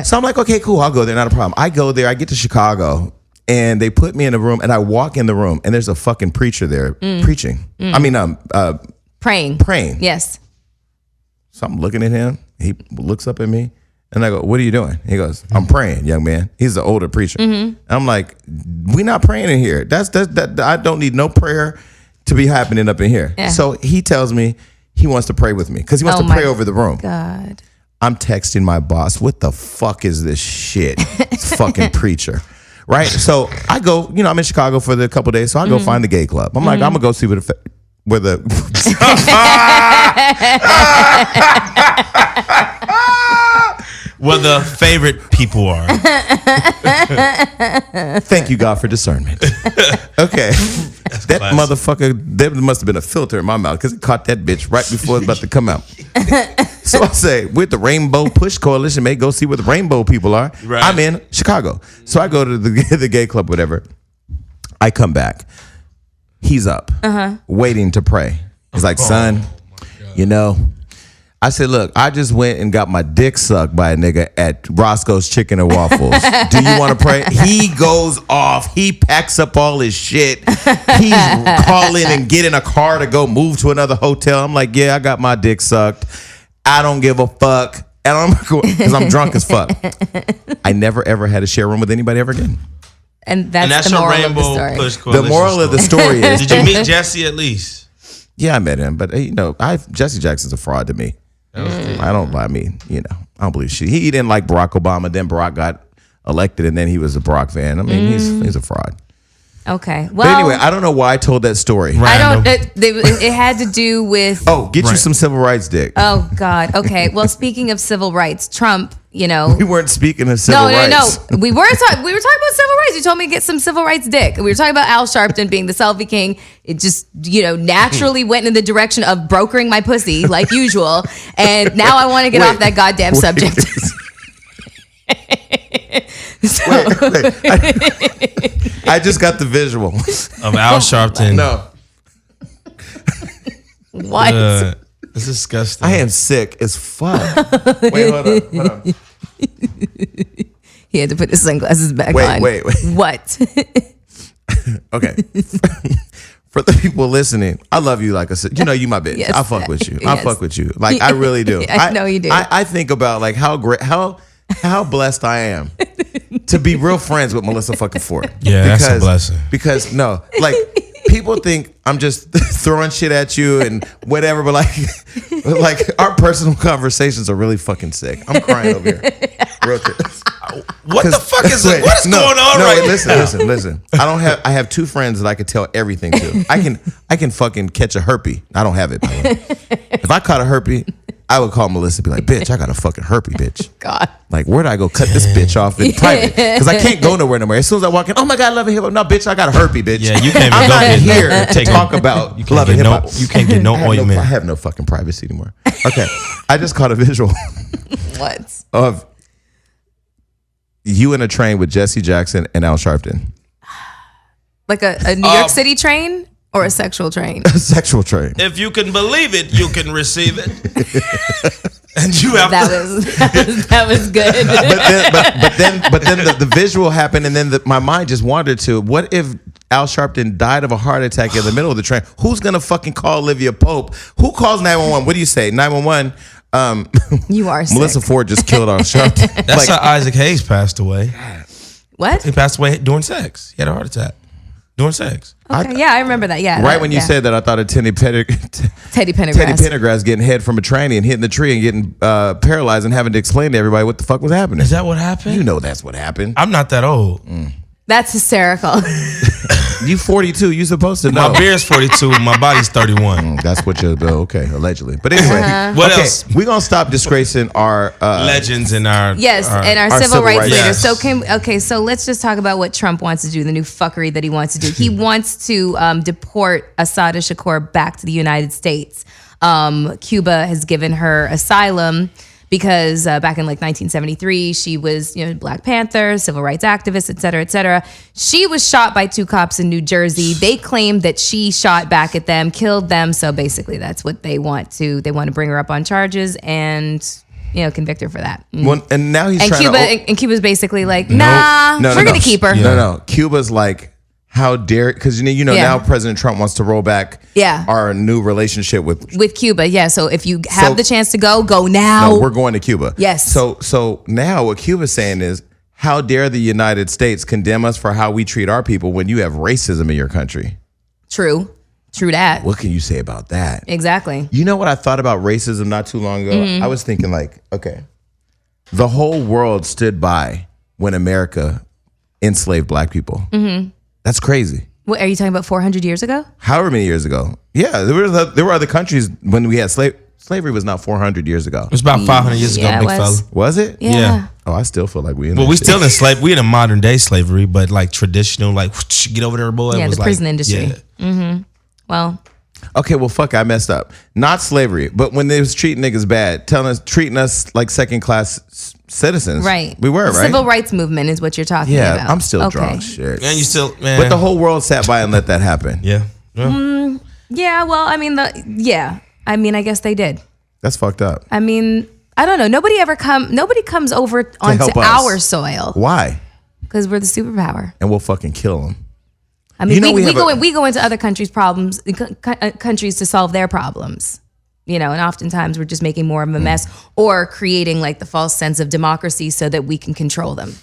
So I'm like, okay, cool, I'll go there, not a problem. I go there, I get to Chicago, and they put me in a room, and I walk in the room, and there's a fucking preacher there preaching. I mean, praying. Yes. So I'm looking at him. He looks up at me, and I go, what are you doing? He goes, I'm praying, young man. He's an older preacher. I'm like, we not praying in here. That I don't need no prayer to be happening up in here. Yeah. So he tells me he wants to pray with me because he wants to pray over the room. God. I'm texting my boss, what the fuck is this shit? It's fucking preacher. Right? So I go, I'm in Chicago for the couple days, so I go find the gay club. I'm like, I'm gonna go see where the favorite people are. Thank you, God, for discernment. Okay. That motherfucker, there must have been a filter in my mouth because it caught that bitch right before it was about to come out. So I say, with the Rainbow Push Coalition, may go see where the rainbow people are. Right. I'm in Chicago. So I go to the gay club, whatever. I come back. He's up, waiting to pray. He's like, son, you know, I said, look, I just went and got my dick sucked by a nigga at Roscoe's Chicken and Waffles. Do you want to pray? He goes off. He packs up all his shit. He's calling and getting a car to go move to another hotel. I'm like, yeah, I got my dick sucked. I don't give a fuck. And I'm because I'm drunk as fuck. I never ever had to share a room with anybody ever again. And that's the moral of the story. Push The moral of the story is, did you meet Jesse at least? yeah, I met him, but you know, Jesse Jackson's a fraud to me. I don't believe shit. He didn't like Barack Obama. Then Barack got elected, and then he was a Barack fan. I mean, he's a fraud. Okay. Well, But anyway, I don't know why I told that story. I don't. It had to do with. Oh, get you some civil rights dick. Oh God. Okay. Well, speaking of civil rights, Trump. You know. We weren't speaking of civil rights. No. We were talking about civil rights. You told me to get some civil rights dick. We were talking about Al Sharpton being the selfie king. It just, naturally went in the direction of brokering my pussy like usual. And now I want to get off that goddamn subject. I just got the visual of Al Sharpton. No. What? It's disgusting. I am sick as fuck. Wait, hold on. He had to put his sunglasses back on. Wait. What? Okay. For the people listening, I love you. Like I said, you my bitch. Yes. I fuck with you. Yes. I fuck with you. Like I really do. I know you do. I think about like how great, how blessed I am to be real friends with Melissa fucking Ford. Yeah, that's a blessing. Because no, like people think I'm just throwing shit at you and whatever, but like our personal conversations are really fucking sick. I'm crying over here. Real shit. What the fuck is it? What is going on right now? Listen. I have two friends that I could tell everything to. I can fucking catch a herpy. I don't have it, by the way. If I caught a herpy, I would call Melissa and be like, bitch, I got a fucking herpy, bitch. God. Like, where do I go cut this bitch off in private? Because I can't go nowhere no more. As soon as I walk in, oh my God, love and hip hop. No, bitch, I got a herpy, bitch. Yeah, you can't even I'm go not get here to talk about love and hip hop. You can't get no ointment. I have no fucking privacy anymore. Okay. I just caught a visual What? of you in a train with Jesse Jackson and Al Sharpton. Like a New York City train or a sexual train? A sexual train. If you can believe it, you can receive it. And you have that was good. but then the visual happened, and then my mind just wandered to, what if Al Sharpton died of a heart attack in the middle of the train? Who's gonna fucking call Olivia Pope? Who calls 911? What do you say? 911. You are sick. Melissa Ford just killed Al Sharpton. That's how Isaac Hayes passed away. What? He passed away during sex. He had a heart attack during sex. Okay, I remember that. Yeah. Right when you said that, I thought of Teddy Pendergrass. Pendergrass getting hit from a tranny and hitting the tree and getting paralyzed and having to explain to everybody what the fuck was happening. Is that what happened? You know that's what happened. I'm not that old. That's hysterical. You 42. You supposed to know. My beard's 42. My body's 31. That's what you're. Okay, allegedly. But anyway, What else? We're gonna stop disgracing our Legends in our and our civil rights leaders. Yes. So let's just talk about what Trump wants to do. The new fuckery that he wants to do. He wants to deport Assata Shakur back to the United States. Cuba has given her asylum because back in like 1973, she was, Black Panther, civil rights activist, et cetera, et cetera. She was shot by two cops in New Jersey. They claimed that she shot back at them, killed them. So basically that's what they want to bring her up on charges and, convict her for that. Well, and now he's trying and Cuba's basically like, we're going to keep her. Yeah. No. Cuba's like, how dare, because now President Trump wants to roll back our new relationship with Cuba. Yeah. So if you have the chance to go now. No, we're going to Cuba. Yes. So now what Cuba's saying is, how dare the United States condemn us for how we treat our people when you have racism in your country? True that. What can you say about that? Exactly. You know what I thought about racism not too long ago? I was thinking like, okay, the whole world stood by when America enslaved black people. Mm-hmm. That's crazy. What are you talking about? 400 years ago? However many years ago? Yeah, there were other countries when we had slavery was not 400 years ago. It was about 500 years ago, big fella. Was it? Yeah. Oh, I still feel like we. Well, we still enslaved. We in a modern day slavery, but like traditional, like get over there, boy. Yeah, it was the prison industry. Yeah. Mm-hmm. Well, Okay, well, fuck, I messed up. Not slavery, but when they was treating niggas bad, treating us like second class citizens. Right. We were, right? Civil rights movement is what you're talking about. Yeah, I'm still drunk. Shit. Man, you still, man. But the whole world sat by and let that happen. Yeah. Yeah, well, I mean, I guess they did. That's fucked up. I mean, I don't know. Nobody comes over onto help us. our soil Why? because we're the superpower. And we'll fucking kill them. I mean, You know, we go into other countries' problems, countries to solve their problems. And oftentimes we're just making more of a mess or creating like the false sense of democracy so that we can control them.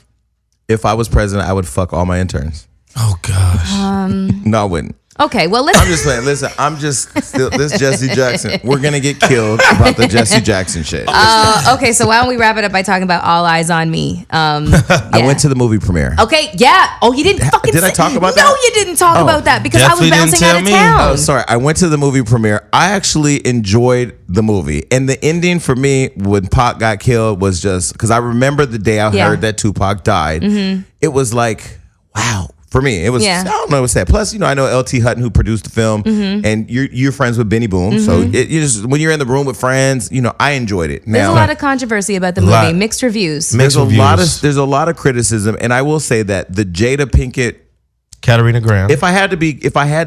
If I was president, I would fuck all my interns. Oh gosh. No, I wouldn't. Okay, well, I'm just playing. Listen, I'm just still this Jesse Jackson. We're gonna get killed about the Jesse Jackson shit. Okay, so why don't we wrap it up by talking about All Eyes on Me? I went to the movie premiere. Okay, yeah. Oh, you didn't fucking. Did I talk about that? No, you didn't talk about that because I was Definitely didn't bouncing out tell of me. town. Oh, sorry. I went to the movie premiere. I actually enjoyed the movie, and the ending for me when Pac got killed was just because I remember the day I heard that Tupac died. It was like, wow. For me, it was, I don't know what's that. Plus, I know LT Hutton who produced the film, and you're friends with Benny Boom. So you just when you're in the room with friends, I enjoyed it. Now, There's a lot of controversy about the movie, mixed reviews. there's a lot of criticism, and I will say that the Jada Pinkett, Katarina Graham. if I had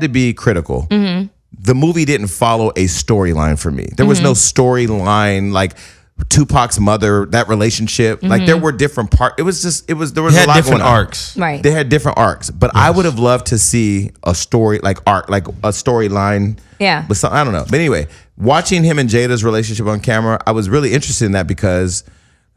to be critical, the movie didn't follow a storyline for me. There was no storyline like Tupac's mother, that relationship. Like there were different parts. There was a lot different going on. arcs. Right. They had different arcs, but I would have loved to see a story like a storyline. Yeah. With some, I don't know. But anyway, watching him and Jada's relationship on camera, I was really interested in that because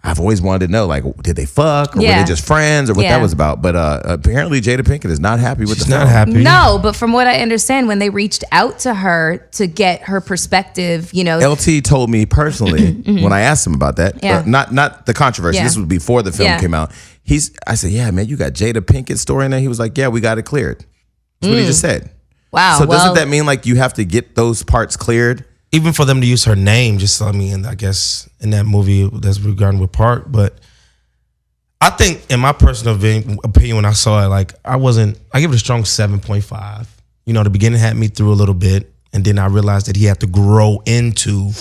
I've always wanted to know, like, did they fuck or were they just friends or what that was about? But apparently Jada Pinkett is not happy with the film. She's not happy. No, but from what I understand, when they reached out to her to get her perspective, LT told me personally when I asked him about that, not the controversy. Yeah. This was before the film came out. I said, yeah, man, you got Jada Pinkett's story in there. He was like, yeah, we got it cleared. That's what he just said. Wow. So doesn't that mean like you have to get those parts cleared? Even for them to use her name, I guess in that movie that's regarding with Park. But I think in my personal opinion, when I saw it, like I give it a strong 7.5. The beginning had me through a little bit, and then I realized that he had to grow into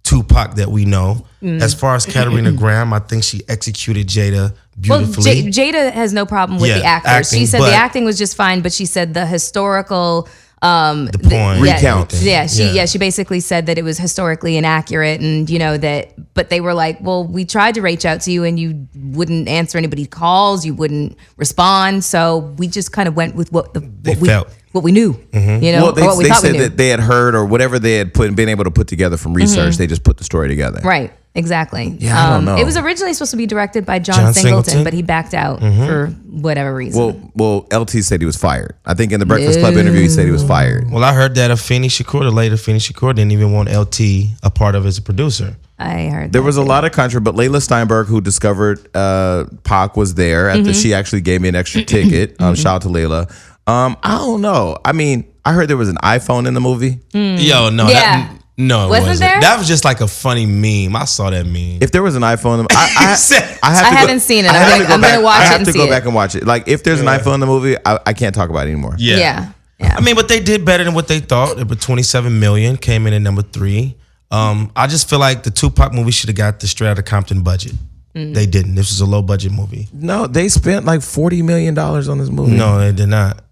Tupac that we know. As far as Katarina Graham, I think she executed Jada beautifully. Well, Jada has no problem with the actors. acting, She said the acting was just fine, but she said the historical the point. Recount. She basically said that it was historically inaccurate, and but they were like, well, we tried to reach out to you and you wouldn't answer anybody's calls, you wouldn't respond, so we just kind of went with what we knew, Well, or what we they thought said we knew. that they had heard or whatever they had been able to put together from research. They just put the story together. Right. Exactly. Yeah, I don't know. It was originally supposed to be directed by John Singleton, but he backed out for whatever reason. Well, LT said he was fired. I think in the Breakfast Club interview, he said he was fired. Well, I heard that Afeni Shakur, the late Afeni Shakur, didn't even want LT a part of it as a producer. I heard there was a lot of controversy, but Layla Steinberg, who discovered Pac was there, she actually gave me an extra ticket. Shout out to Layla. I don't know. I mean, I heard there was an iPhone in the movie. Yo, no. Yeah. No, it wasn't there? That was just like a funny meme. I saw that meme. If there was an iPhone, I haven't seen it. I'm going to watch it and see it. I have to go back and watch it. Like, if there's an iPhone in the movie, I can't talk about it anymore. Yeah. I mean, but they did better than what they thought. It was 27 million, came in at number 3. I just feel like the Tupac movie should have got the Straight Outta Compton budget. They didn't. This was a low budget movie. No, they spent like $40 million on this movie. No, they did not.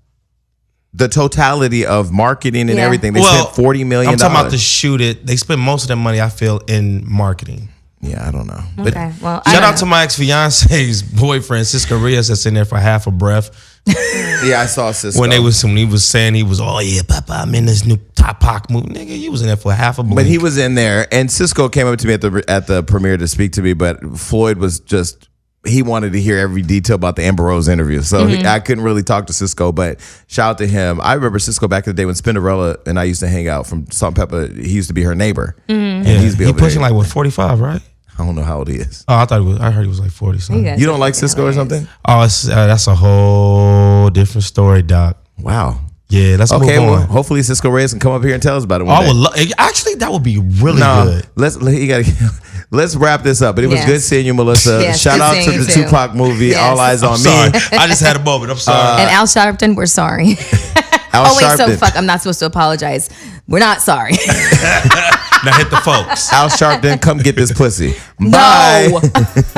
The totality of marketing and everything, they spent $40 million. I'm talking about to shoot it. They spent most of their money, I feel, in marketing. Yeah, I don't know. Okay, well, shout out to my ex-fiance's boyfriend, Cisco Rios, that's in there for half a breath. Yeah, I saw Cisco. When he was saying oh yeah, Papa, I'm in this new Tupac movie. Nigga, he was in there for half a blink. But he was in there, and Cisco came up to me at the premiere to speak to me, but Floyd was just, he wanted to hear every detail about the Amber Rose interview. So I couldn't really talk to Cisco, but shout out to him. I remember Cisco back in the day when Spinderella and I used to hang out from Salt and Pepper. He used to be her neighbor. And he used to be he over pushing there. like, 45, right? I don't know how old he is. Oh, I heard he was like 40 something. You don't like Cisco or something? Oh, that's a whole different story, Doc. Wow. Yeah, let's move on. Well, hopefully Cisco Reyes can come up here and tell us about it one day. Actually, that would be really good. Let's wrap this up. But it was good seeing you, Melissa. Yes, shout out to the Tupac movie, Yes. All Eyes on Sorry. Me. I just had a moment. I'm sorry. And Al Sharpton, we're sorry. Al so Sharpton. fuck, I'm not supposed to apologize. We're not sorry. Now hit the folks. Al Sharpton, come get this pussy. No. Bye.